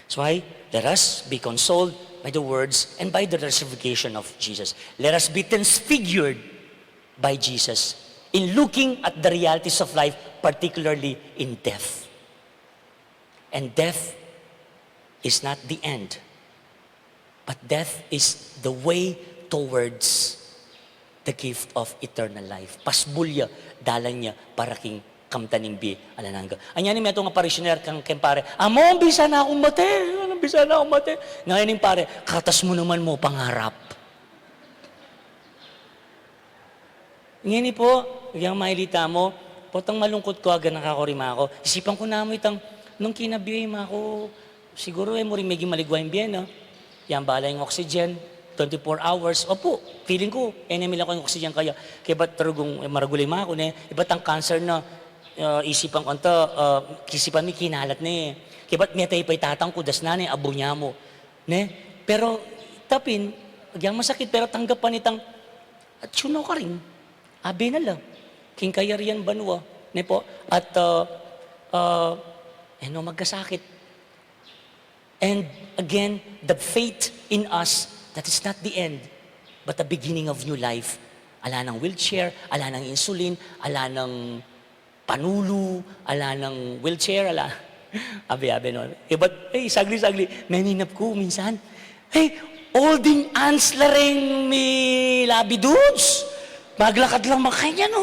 So why? Let us be consoled by the words and by the resurrection of Jesus. Let us be transfigured by Jesus in looking at the realities of life, particularly in death. And death is not the end, but death is the way towards the gift of eternal life. Pasbulya, dalan niya para king kamtaning bi alananga. Anya ni meto nga parishioner kang pare. Amo bisa na akong mate. Bisa na akong mate. Ngayon ning pare, katas mo naman mo pangarap. Ngini po, yung mailita mo, potang malungkot ko aga nakakorima ako. Isipan ko na mo itang nung kinabiyay mo ako, siguro mo rin medyo maligwain biyan, no? Yan bala yung oxygen, 24 hours. Opo, feeling ko, enemy lang ko yung oxygen kaya. Kaya ba't tarugong maragulay mo ako, ne? Iba't ang cancer na isipan ko ito, kisipan mi kinalat ne. Kaya ba't may tayo pa'y tatang ko, das na ne, abo niya mo. Ne? Pero, tapin, agyang masakit, pero tanggapan itang, at suno ka rin. Abi na lang. King kayarian banwa. Ne po? At, magkasakit. And again, the faith in us that is not the end, but the beginning of new life. Ala ng wheelchair, ala ng insulin, ala ng panulu, ala ng wheelchair, ala. Abi-abi no. But, sagli-sagli, naninap ko minsan. Holding hands la rin may labi dudes. Maglakad lang makanya, no?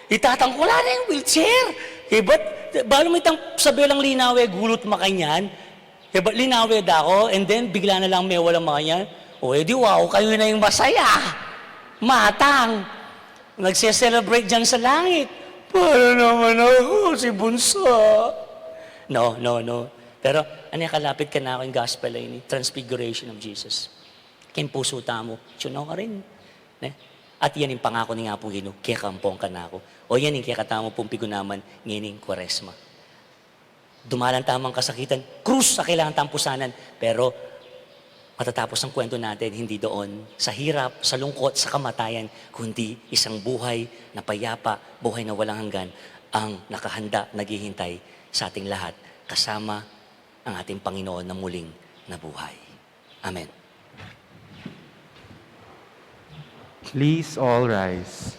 Itatangkula na yung wheelchair. But, balo mo itang sabi lang linawe, gulot makanyan. Ba't linawid ako, and then bigla na lang may walang mga yan. O edi wow, kayo na yung masaya. Matang. Nagse-celebrate dyan sa langit. Para naman ako, si Bunso. No. Pero, kalapit ka na ako yung gospel ay ni Transfiguration of Jesus. Kaya puso tamo, tsuno ka rin. Ne? At yan yung pangako ni nga pong Ginoo, kaya kampong ka na ako. O yan yung kaya katamo pong pigunaman, ngayon Kwaresma. Dumalang tamang kasakitan, krus sa kailangan tampusanan. Pero matatapos ang kwento natin, hindi doon sa hirap, sa lungkot, sa kamatayan, kundi isang buhay na payapa, buhay na walang hanggan, ang nakahanda, naghihintay sa ating lahat, kasama ang ating Panginoon na muling nabuhay. Amen. Please all rise.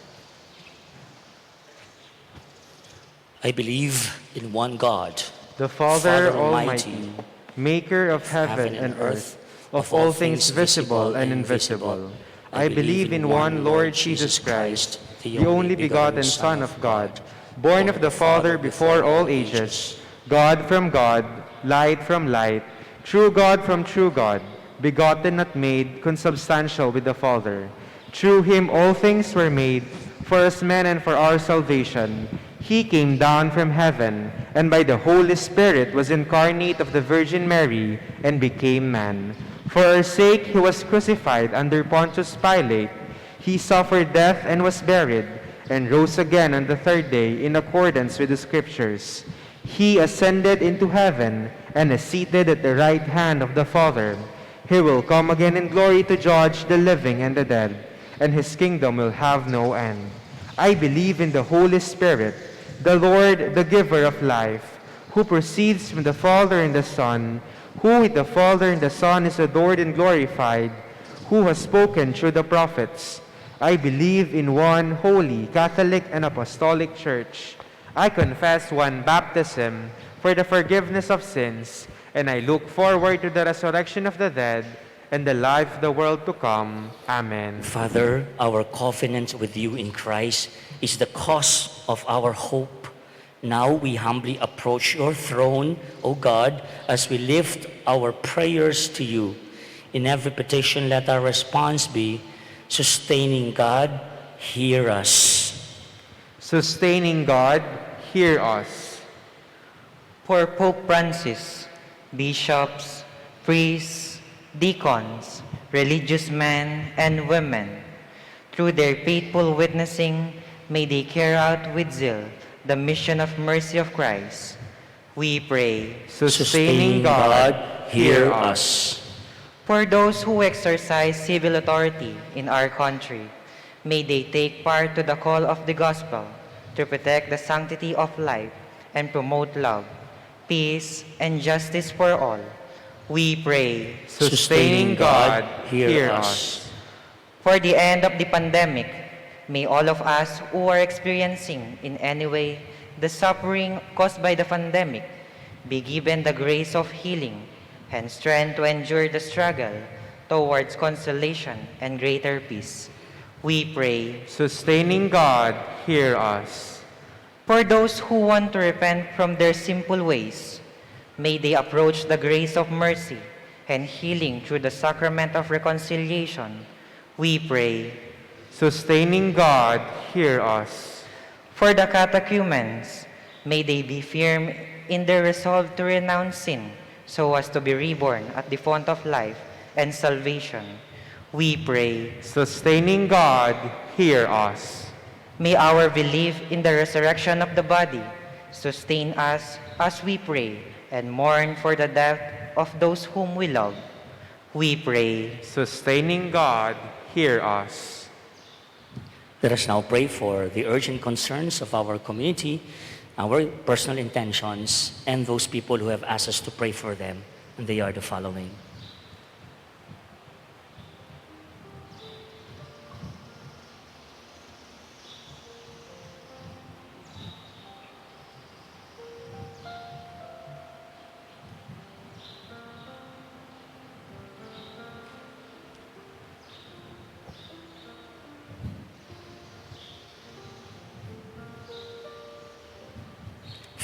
I believe in one God, the Father Almighty, maker of heaven and earth, of all things visible and invisible. I believe in one Lord Jesus Christ, the only begotten Son of God, born of the Father before all ages, God from God, light from light, true God from true God, begotten not made, consubstantial with the Father. Through him all things were made, for us men and for our salvation. He came down from heaven, and by the Holy Spirit was incarnate of the Virgin Mary, and became man. For our sake he was crucified under Pontius Pilate. He suffered death and was buried, and rose again on the third day in accordance with the Scriptures. He ascended into heaven, and is seated at the right hand of the Father. He will come again in glory to judge the living and the dead, and his kingdom will have no end. I believe in the Holy Spirit, the Lord, the giver of life, who proceeds from the Father and the Son, who with the Father and the Son is adored and glorified, who has spoken through the prophets. I believe in one holy, Catholic, and Apostolic Church. I confess one baptism for the forgiveness of sins, and I look forward to the resurrection of the dead and the life of the world to come. Amen. Father, our covenant with you in Christ is the cause of our hope. Now we humbly approach your throne, O God, as we lift our prayers to you. In every petition, let our response be, sustaining God, hear us. Sustaining God, hear us. For Pope Francis, bishops, priests, deacons, religious men and women, through their faithful witnessing, may they carry out with zeal the mission of mercy of Christ. We pray. Sustaining God, hear us. For those who exercise civil authority in our country, may they take part to the call of the gospel to protect the sanctity of life and promote love, peace, and justice for all. We pray. Sustaining God, hear us. For the end of the pandemic, may all of us who are experiencing in any way the suffering caused by the pandemic be given the grace of healing and strength to endure the struggle towards consolation and greater peace. We pray. Sustaining God, hear us. For those who want to repent from their sinful ways, may they approach the grace of mercy and healing through the sacrament of reconciliation. We pray. Sustaining God, hear us. For the catechumens, may they be firm in their resolve to renounce sin so as to be reborn at the font of life and salvation. We pray. Sustaining God, hear us. May our belief in the resurrection of the body sustain us as we pray and mourn for the death of those whom we love. We pray. Sustaining God, hear us. Let us now pray for the urgent concerns of our community, our personal intentions, and those people who have asked us to pray for them. And they are the following.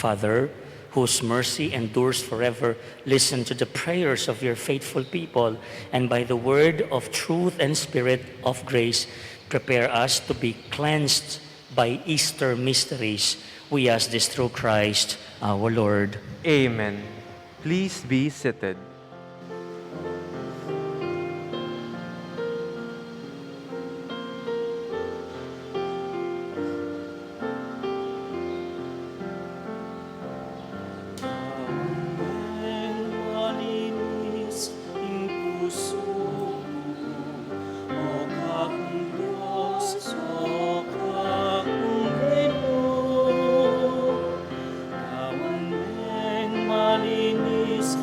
Father, whose mercy endures forever, listen to the prayers of your faithful people, and by the word of truth and spirit of grace, prepare us to be cleansed by Easter mysteries. We ask this through Christ our Lord. Amen. Please be seated. Malinis,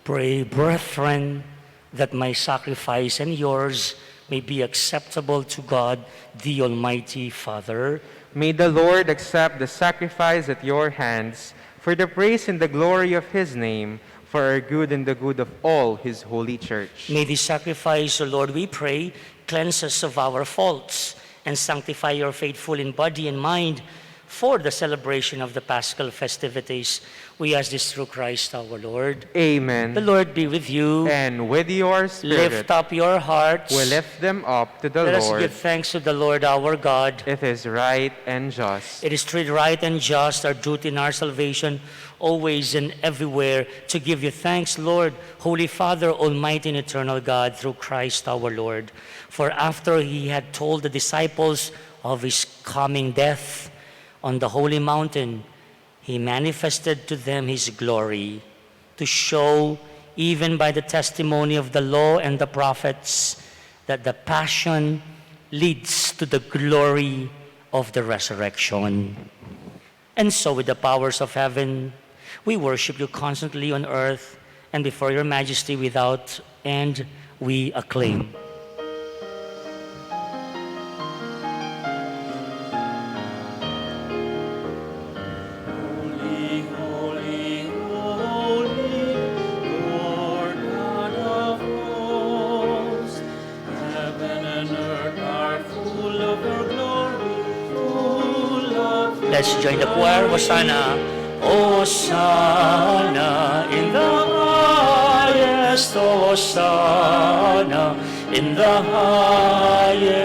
Pray, brethren, that my sacrifice and yours may be acceptable to God, the Almighty Father. May the Lord accept the sacrifice at your hands for the praise and the glory of his name, for our good and the good of all his holy church. May this sacrifice, O Lord, we pray, cleanse us of our faults and sanctify your faithful in body and mind for the celebration of the Paschal festivities. We ask this through Christ our Lord. Amen. The Lord be with you. And with your spirit. Lift up your hearts. We lift them up to the Let Lord. us give thanks to the Lord our God. It is right and just. It is truly right and just, our duty in our salvation, always and everywhere, to give you thanks, Lord, Holy Father, Almighty and eternal God, through Christ our Lord. For after he had told the disciples of his coming death on the holy mountain, he manifested to them his glory, to show, even by the testimony of the law and the prophets, that the passion leads to the glory of the resurrection. And so with the powers of heaven, we worship you constantly on earth, and before your majesty without end we acclaim. Let's join the choir. Hosanna, Hosanna in the highest. Hosanna in the highest.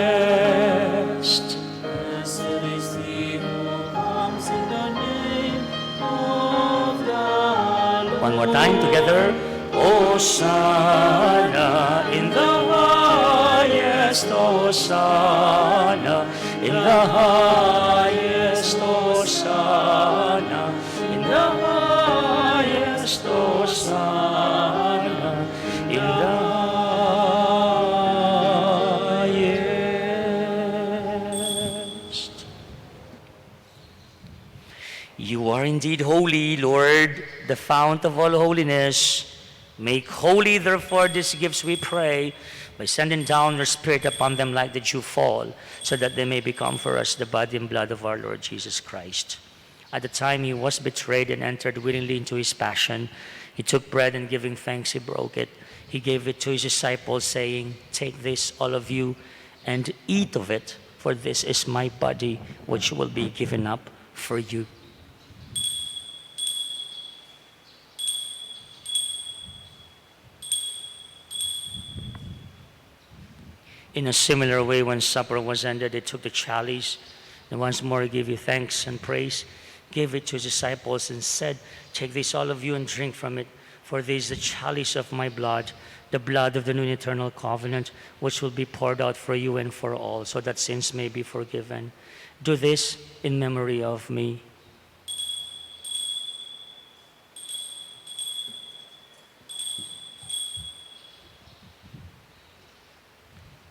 Blessed is he who comes in the name of the Lord. One more time together. Hosanna in the highest. Hosanna in the highest. Hosanna in the highest. Hosanna in the highest. You are indeed holy, Lord, the fount of all holiness. Make holy, therefore, these gifts, we pray, by sending down your Spirit upon them like the dew fall, so that they may become for us the body and blood of our Lord Jesus Christ. At the time he was betrayed and entered willingly into his passion, he took bread and giving thanks, he broke it. He gave it to his disciples, saying, "Take this, all of you, and eat of it, for this is my body, which will be given up for you." In a similar way, when supper was ended, they took the chalice, and once more he gave you thanks and praise, gave it to his disciples, and said, "Take this, all of you, and drink from it, for this is the chalice of my blood, the blood of the new and eternal covenant, which will be poured out for you and for all, so that sins may be forgiven. Do this in memory of me."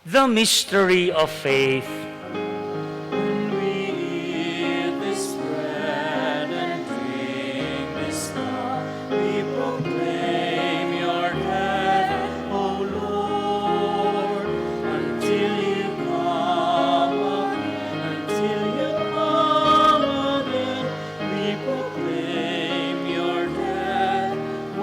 The mystery of faith. When we eat this bread and drink this cup, we proclaim your death, O Lord, until you come again. We proclaim your death, O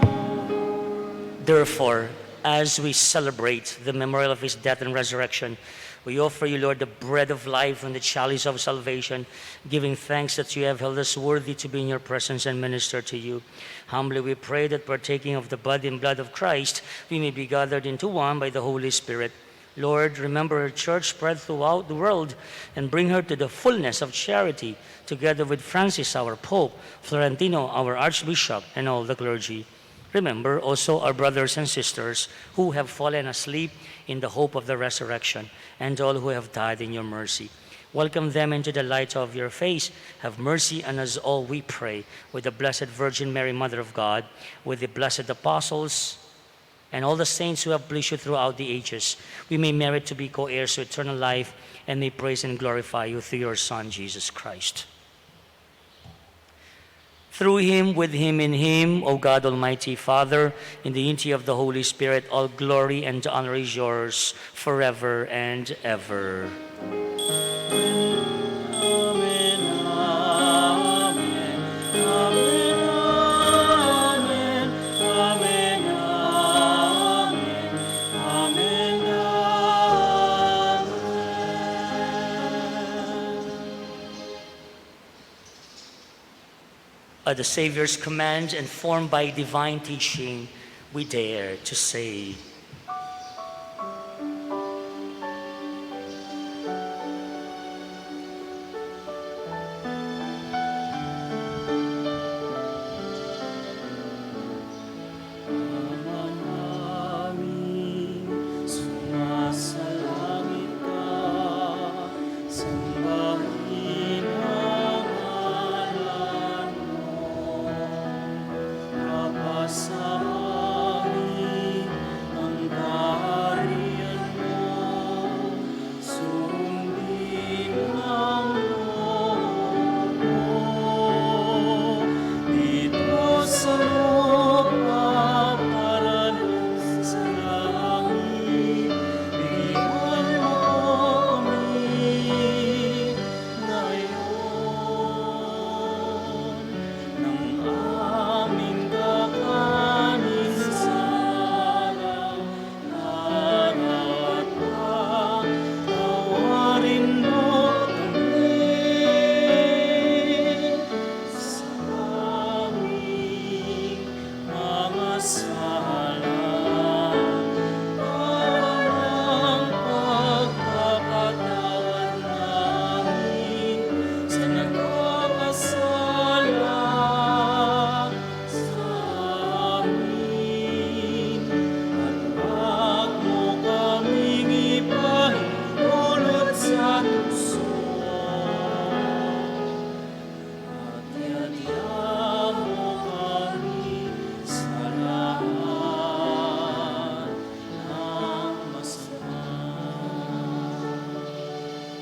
Lord. Therefore, as we celebrate the memorial of his death and resurrection, we offer you, Lord, the bread of life and the chalice of salvation, giving thanks that you have held us worthy to be in your presence and minister to you. Humbly we pray that, partaking of the body and blood of Christ, we may be gathered into one by the Holy Spirit. Lord, remember your church spread throughout the world and bring her to the fullness of charity, together with Francis, our Pope, Florentino, our Archbishop, and all the clergy. Remember also our brothers and sisters who have fallen asleep in the hope of the resurrection, and all who have died in your mercy. Welcome them into the light of your face. Have mercy on us all, we pray, with the Blessed Virgin Mary, Mother of God, with the blessed apostles, and all the saints who have pleased you throughout the ages. We may merit to be co-heirs to eternal life, and may praise and glorify you through your Son, Jesus Christ. Through him, with him, in him, O God Almighty Father, in the unity of the Holy Spirit, all glory and honor is yours forever and ever. At the Savior's command and formed by divine teaching, we dare to say,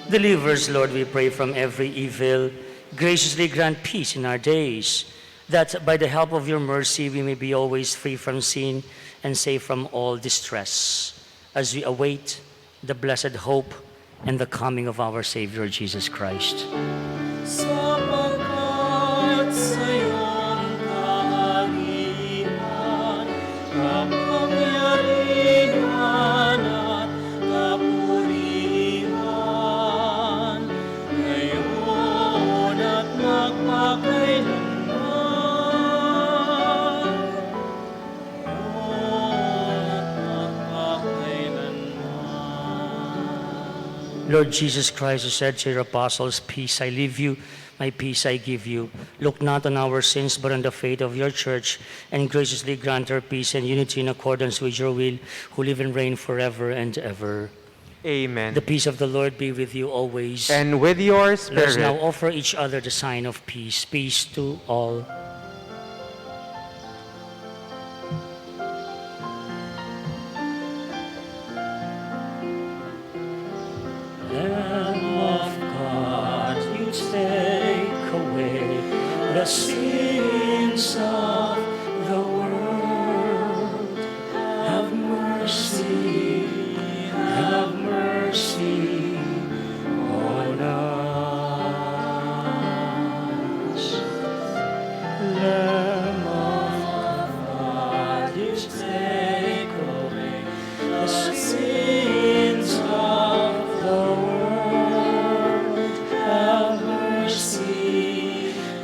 Deliver us, Lord, we pray, from every evil. Graciously grant peace in our days, that by the help of your mercy we may be always free from sin and safe from all distress, as we await the blessed hope and the coming of our Savior Jesus Christ. Sapagkat sa iyong kaharian, kapangyarihan at kapurihan, ngayon at magpakailanman. Lord Jesus Christ, who said to your apostles, "Peace I leave you, my peace I give you," look not on our sins, but on the faith of your church, and graciously grant her peace and unity in accordance with your will, who live and reign forever and ever. Amen. The peace of the Lord be with you always. And with your Let us now spirit. offer each other the sign of peace. Peace to all. Lamb of God, you take away the sins of the world. Have mercy on us. Lamb of God, you take away the sins of the world.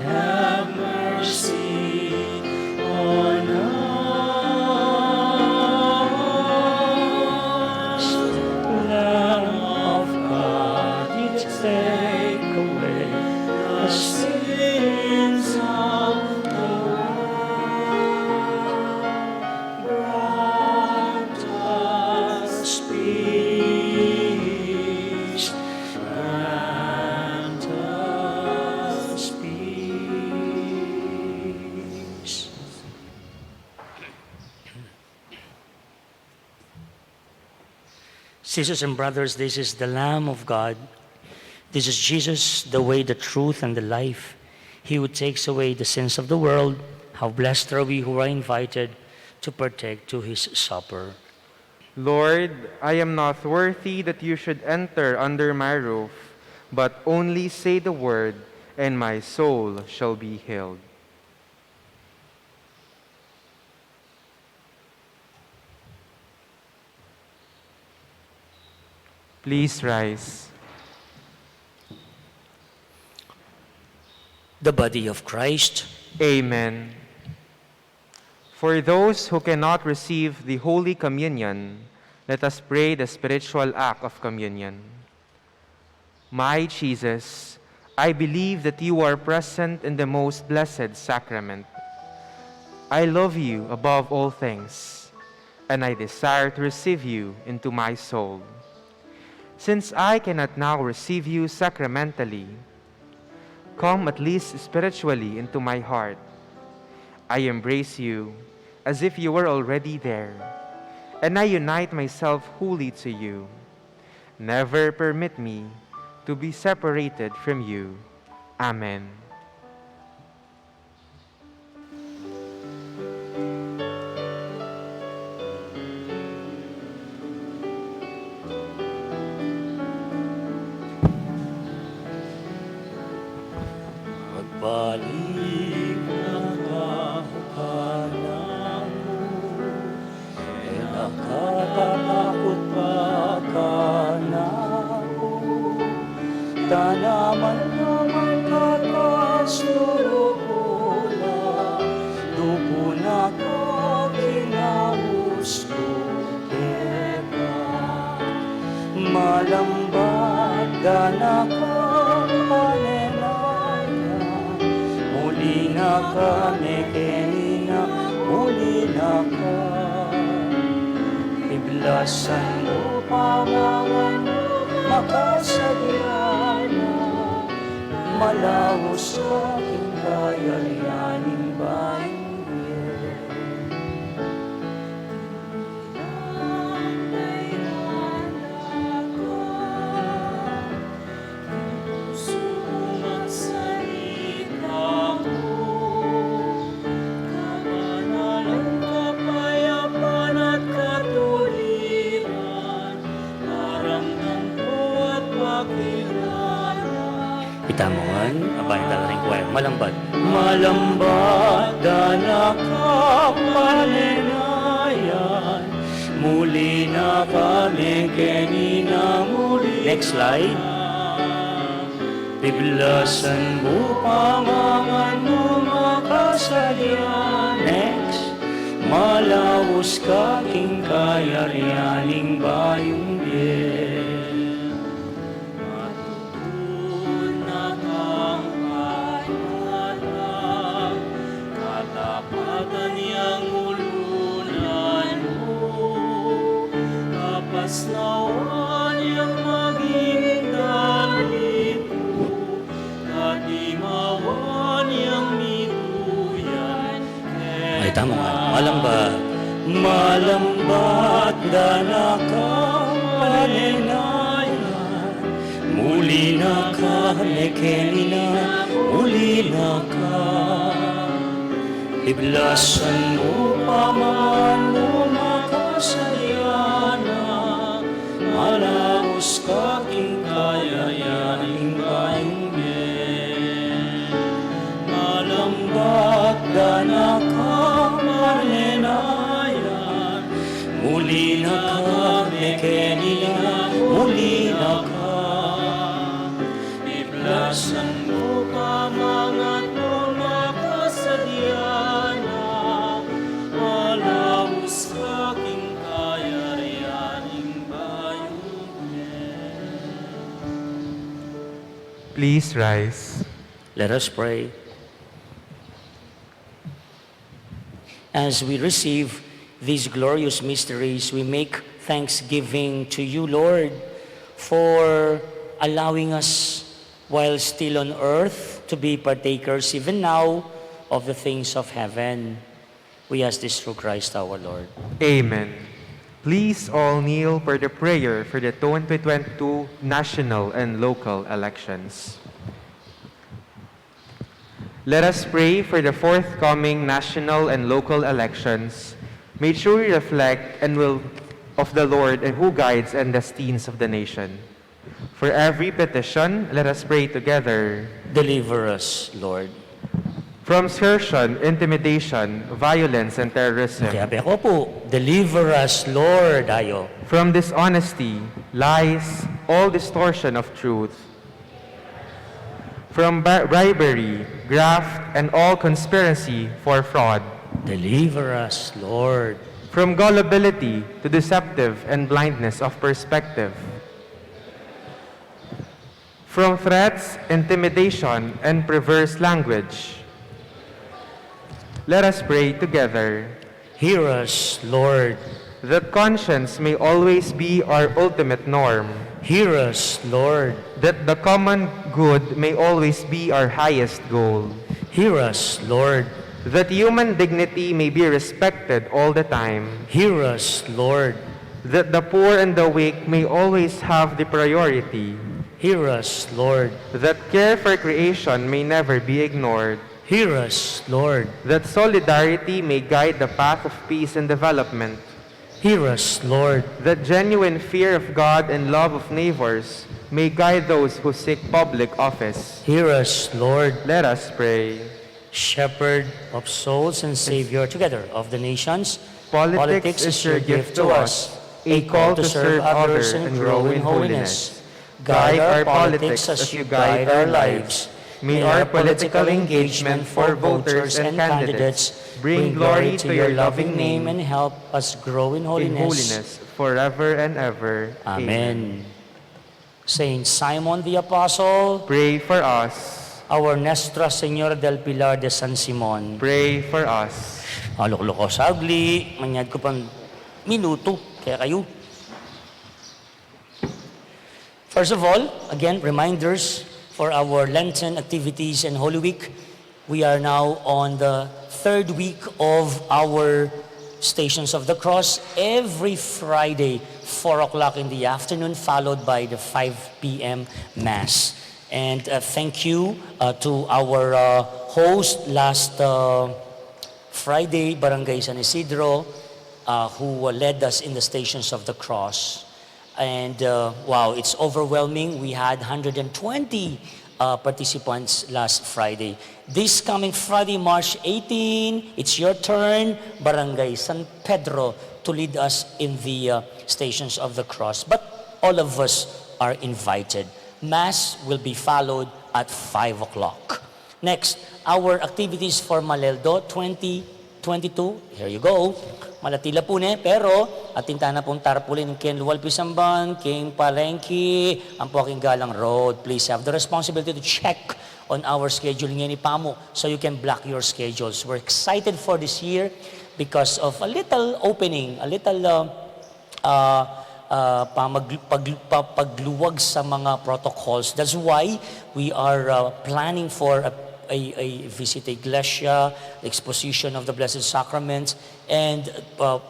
Have mercy on us. Lamb of God, you take away the sins of the world. Grant us peace. Grant us peace. Sisters and brothers, this is the Lamb of God. This is Jesus, the way, the truth, and the life. He who takes away the sins of the world, how blessed are we who are invited to partake to his supper. Lord, I am not worthy that you should enter under my roof, but only say the word, and my soul shall be healed. Please rise. The body of Christ. Amen. For those who cannot receive the Holy Communion, let us pray the spiritual act of communion. My Jesus, I believe that you are present in the most blessed sacrament. I love you above all things, and I desire to receive you into my soul. Since I cannot now receive you sacramentally, come at least spiritually into my heart. I embrace you as if you were already there, and I unite myself wholly to you. Never permit me to be separated from you. Amen. Magbalik na kahukanan mo, e nakatatakot pa ka na ako. Tanaman naman katas lurukula, dugo na ka kinahusto kita. Malambat na ka muli na kami kenina, muli na ka. Iblasan mo pangangan mo, makasadyana. Malawo sa aking kayarianing bayan. Itamongan, abay talaring kwaya, malambat. Malambat na kapanenayan, muli na kami kenina muli. Next slide. Biblasan mo pangangan mo makasadya. Next. Malawos kaking kayarianing bayong biyen. Nawan yang maging dalito, katimawan yang mituyan. Ay, tama nga. Malambat. Malambat na kapanenayan, muli na kami kenina, muli na ka. Iblasan mo paman mo makasadyana, malawos kaking kayayaning bayong biyen. Malambat na kapanenayan, muli na kami kenina, muli na ka. Iblasan mo pamangat mo makasadyana, malawos kaking kayarianing bayong biyen. Please rise. Let us pray. As we receive these glorious mysteries, we make thanksgiving to you, Lord, for allowing us, while still on earth, to be partakers even now of the things of heaven. We ask this through Christ our Lord. Amen. Please all kneel for the prayer for the 2022 national and local elections. Let us pray for the forthcoming national and local elections. May truly reflect and will of the Lord and who guides and destines of the nation. For every petition, let us pray together. Deliver us, Lord. From coercion, intimidation, violence, and terrorism. Kaya ako po, deliver us, Lord, ayo. From dishonesty, lies, all distortion of truth. From bribery, graft, and all conspiracy for fraud. Deliver us, Lord. From gullibility to deceptive and blindness of perspective. From threats, intimidation, and perverse language. Let us pray together. Hear us, Lord. That conscience may always be our ultimate norm. Hear us, Lord. That the common good may always be our highest goal. Hear us, Lord. That human dignity may be respected all the time. Hear us, Lord. That the poor and the weak may always have the priority. Hear us, Lord. That care for creation may never be ignored. Hear us, Lord. That solidarity may guide the path of peace and development. Hear us, Lord. That genuine fear of God and love of neighbors may guide those who seek public office. Hear us, Lord. Let us pray. Shepherd of souls and Savior together of the nations, Politics is your gift to us, a call to serve others and grow in holiness. Guide our politics as you guide our lives. May our political engagement for voters and candidates bring glory to your loving name and help us grow in holiness. Forever and ever. Amen. Saint Simon the Apostle, pray for us. Our Nuestra Señora del Pilar de San Simon, pray for us. Alok-loko sagli, manyad ko pang minuto, kaya kayo. First of all, again, reminders for our Lenten activities and Holy Week. We are now on the third week of our Stations of the Cross. Every Friday, 4 o'clock in the afternoon, followed by the 5 p.m. Mass. And thank you to our host last Friday, Barangay San Isidro, who led us in the Stations of the Cross. And wow, it's overwhelming. We had 120 participants last Friday. This coming Friday, March 18, it's your turn, Barangay San Pedro, to lead us in the Stations of the Cross. But all of us are invited. Mass will be followed at 5 o'clock. Next, our activities for Maleldo 2022. Here you go. Malatila po ne, pero atintana pong tarpulin ken luwal pisamban, ken palengke, ang po aking galang road. Please have the responsibility to check on our schedule ngeni pamo so you can block your schedules. We're excited for this year because of a little opening, a little pagluwag sa mga protocols. That's why we are planning for a visit iglesia, exposition of the Blessed Sacraments, and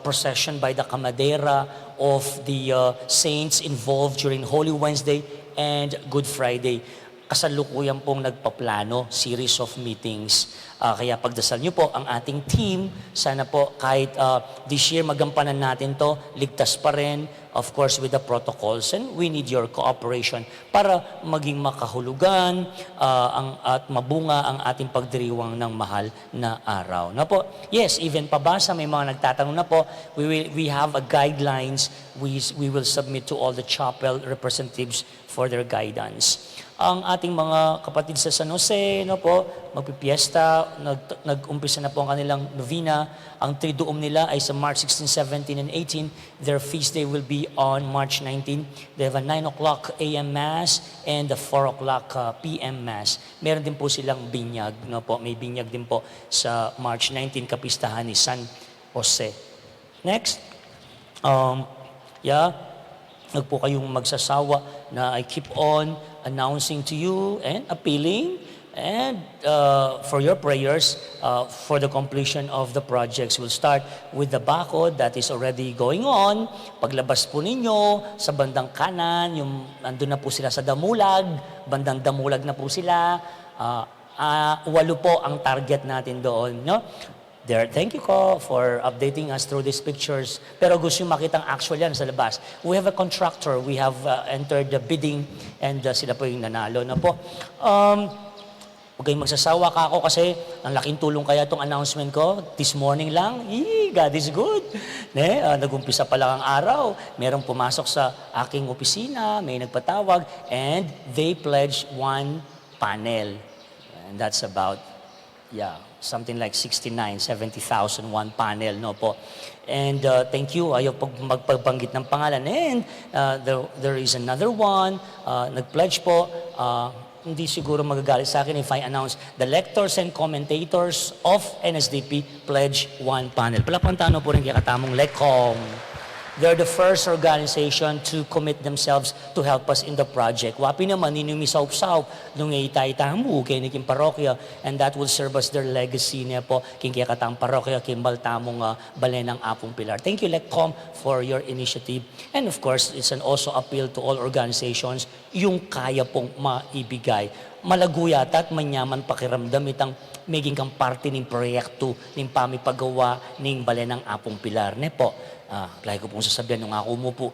procession by the Camadera of the saints involved during Holy Wednesday and Good Friday. Kasalukuyan pong nagpaplano, series of meetings. Kaya pagdasal niyo po ang ating team. Sana po kahit this year magampanan natin to, ligtas pa rin, of course with the protocols. And we need your cooperation para maging makahulugan at mabunga ang ating pagdiriwang ng mahal na araw. Na po, yes, even pabasa, may mga nagtatanong na po, we have a guidelines we will submit to all the chapel representatives for their guidance. Ang ating mga kapatid sa San Jose, no po, magpipiesta, nag-umpisa na po ang kanilang novena. Ang triduum nila ay sa March 16, 17, and 18. Their feast day will be on March 19. They have a 9 o'clock a.m. Mass and a 4 o'clock p.m. Mass. Meron din po silang binyag, no po. May binyag din po sa March 19, kapistahan ni San Jose. Next, Huwag po kayong magsasawa na I keep on announcing to you and appealing and for your prayers for the completion of the projects. We'll start with the bakod that is already going on. Paglabas po ninyo sa bandang kanan, nandun na po sila sa Damulag, bandang Damulag na po sila. 8 po ang target natin doon, no? There, thank you ko for updating us through these pictures. Pero gusto yung makita ang actual yan sa labas. We have a contractor. We have entered the bidding and sila po yung nanalo na po. Huwag kayong magsasawa ka ako kasi ang laking tulong kaya itong announcement ko. This morning lang, God is good. Nag-umpisa pa lang ang araw. Merong pumasok sa aking opisina, may nagpatawag, and they pledged 1 panel. And that's about, something like 70,000 one panel, no po. And thank you, ayaw magpagbanggit ng pangalan. And there is another one, nag-pledge po, hindi siguro magagalit sa akin if I announce the lectors and commentators of NSDP pledge 1 panel. Palapantano po rin kaya katamong LECOM. They're the first organization to commit themselves to help us in the project. Wapi naman, inumisaw-saw, nung itay-tamu, kay niking parokya, and that will serve as their legacy niya po, king kaya katang parokya, kimbal tamong balenang apong pilar. Thank you, LECOM, for your initiative. And of course, it's an also appeal to all organizations, yung kaya pong maibigay. Malaguyat at manyaman pakiramdam itang maging kang parte ng proyekto ng pamipagawa ng balenang apong pilar. Ne po, apply ko pong sasabihan nung ako mo po,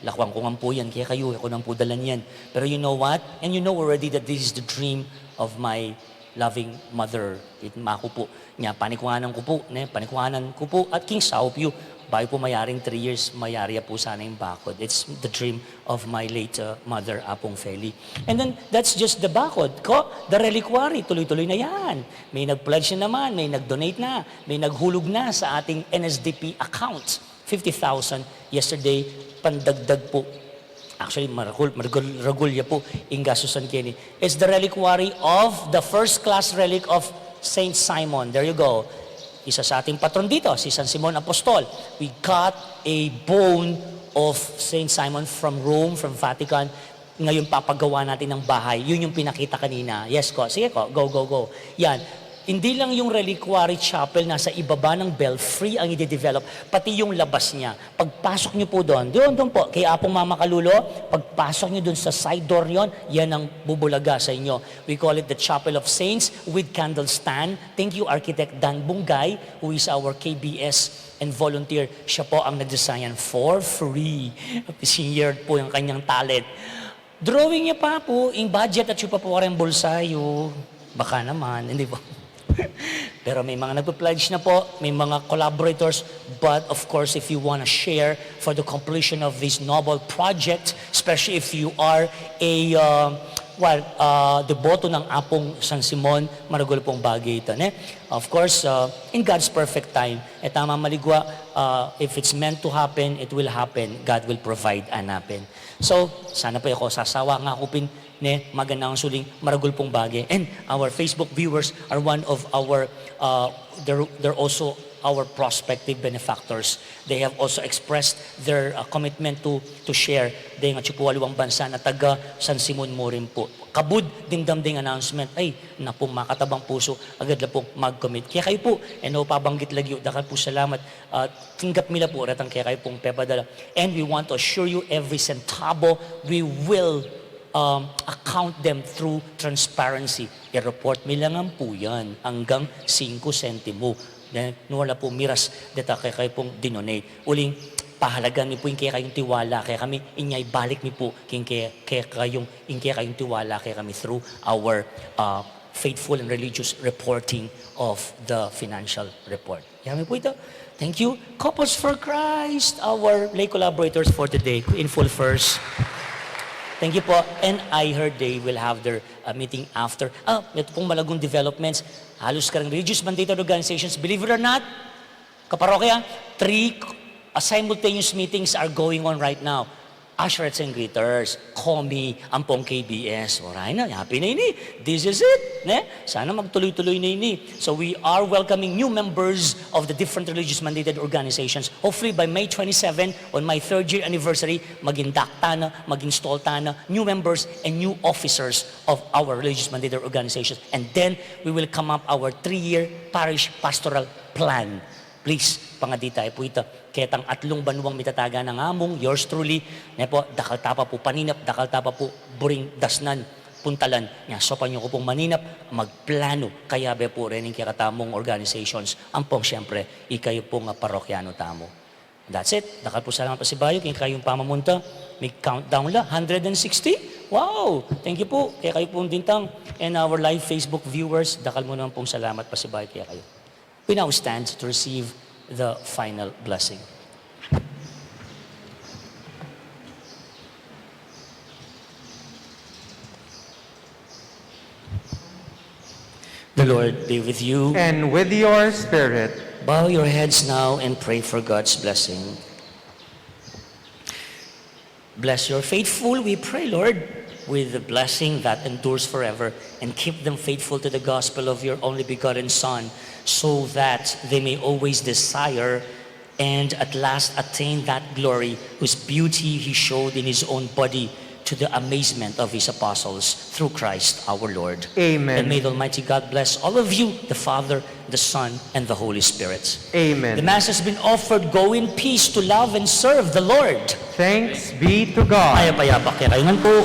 lakwang ko nga po yan, kaya kayo, ako nang po dalan yan. Pero you know what? And you know already that this is the dream of my loving mother. Mako po, niya, panikuhanan ko po, at King Saupyo, bayo po mayaring 3 years, mayari po sana yung bakod. It's the dream of my late mother, Apong Feli. And then, that's just the bakod. The reliquary, tuloy-tuloy na yan. May nag-pledge na naman, may nag-donate na, may naghulog na sa ating NSDP account. 50,000 yesterday, pandagdag po. Actually, maragulya po, ingasusan kini. It's the reliquary of the first-class relic of Saint Simon. There you go. Isa sa ating patron dito, si San Simon Apostol. We got a bone of Saint Simon from Rome, from Vatican. Ngayon papagawa natin ng bahay. Yun yung pinakita kanina. Yes ko. Sige ko. Go. Yan. Hindi lang yung reliquary chapel nasa ibaba ng belfry ang i-develop, pati yung labas niya. Pagpasok niyo po doon po, kay Apong Mama Kalulo, pagpasok niyo doon sa side door yon, yan ang bubulaga sa inyo. We call it the Chapel of Saints with candle stand. Thank you, Architect Dan Bungay, who is our KBS and volunteer. Siya po ang nag-design yan for free. Senior po yung kanyang talent. Drawing niya pa po, yung budget at yung pa po rin bolsayo. Baka naman, hindi po. Pero may mga nagpa-pledge na po, may mga collaborators, but of course, if you want to share for the completion of this noble project, especially if you are a deboto ng Apong San Simon, maragol pong bagay ito. Of course, in God's perfect time, tama maligwa, if it's meant to happen, it will happen. God will provide and happen. So, sana po ako sasawa nga kupin magandang suling maragul pong bagay. And our Facebook viewers are one of our, they're also our prospective benefactors. They have also expressed their commitment to share. Dahil nga chupuwaluang bansa na taga San Simon mo rin po. Kabud din damding announcement, ay, na po makatabang puso, agad na po mag-commit. Kaya kayo po, pabanggit lagi, dakal po salamat. Tinggap mila po, ratang kaya kayo pong pepadala. And we want to assure you, every centavo, we will account them through transparency. I-report mi lang po yan hanggang 5 sentimo. Wala po miras data kaya kayo pong dinonate. Uling, pahalagan ni po yung kaya kayong tiwala. Kaya kami, inyay balik ni po kaya kayong tiwala kaya kami through our faithful and religious reporting of the financial report. Kaya po ito. Thank you. Couples for Christ, our lay collaborators for today. In full first. Thank you po. And I heard they will have their meeting after. Ito pong malagong developments. Halos karang religious mandated organizations. Believe it or not, kaparokya, 3 simultaneous meetings are going on right now. Ushers and greeters, Komi, ang pong KBS. Alright na, happy na ini. This is it. Sana magtuloy-tuloy na ini. So we are welcoming new members of the different religious mandated organizations. Hopefully by May 27, on my 3rd year anniversary, mag-indakta na, mag-install na, new members and new officers of our religious mandated organizations. And then we will come up our 3-year parish pastoral plan. Please, pangadita po ito. Kaya tang 3 banwang mitataga ng among, yours truly, po, dakal tapa po paninap, dakal tapa po buring dasnan, puntalan niya. So panyo ko pong maninap, magplano, kaya be po rin yung kakatamong organizations, ang pong siyempre, ikayo pong parokyano tamo. That's it. Dakal po salamat pa si Bayo, kaya kayong pamamunta. May countdown la, 160? Wow! Thank you po. Kaya kayo pong dintang. And our live Facebook viewers, dakal mo naman pong salamat pa si Bayo, kaya kayo. We now stand to receive the final blessing. The Lord be with you. And with your spirit. Bow your heads now and pray for God's blessing. Bless your faithful, we pray, Lord, with the blessing that endures forever, and keep them faithful to the gospel of your only begotten Son, so that they may always desire and at last attain that glory whose beauty he showed in his own body, to the amazement of his apostles, through Christ our Lord. Amen. And may the Almighty God bless all of you, the Father, the Son, and the Holy Spirit. Amen. The Mass has been offered. Go in peace to love and serve the Lord. Thanks be to God. Payapa-yapa kayo po.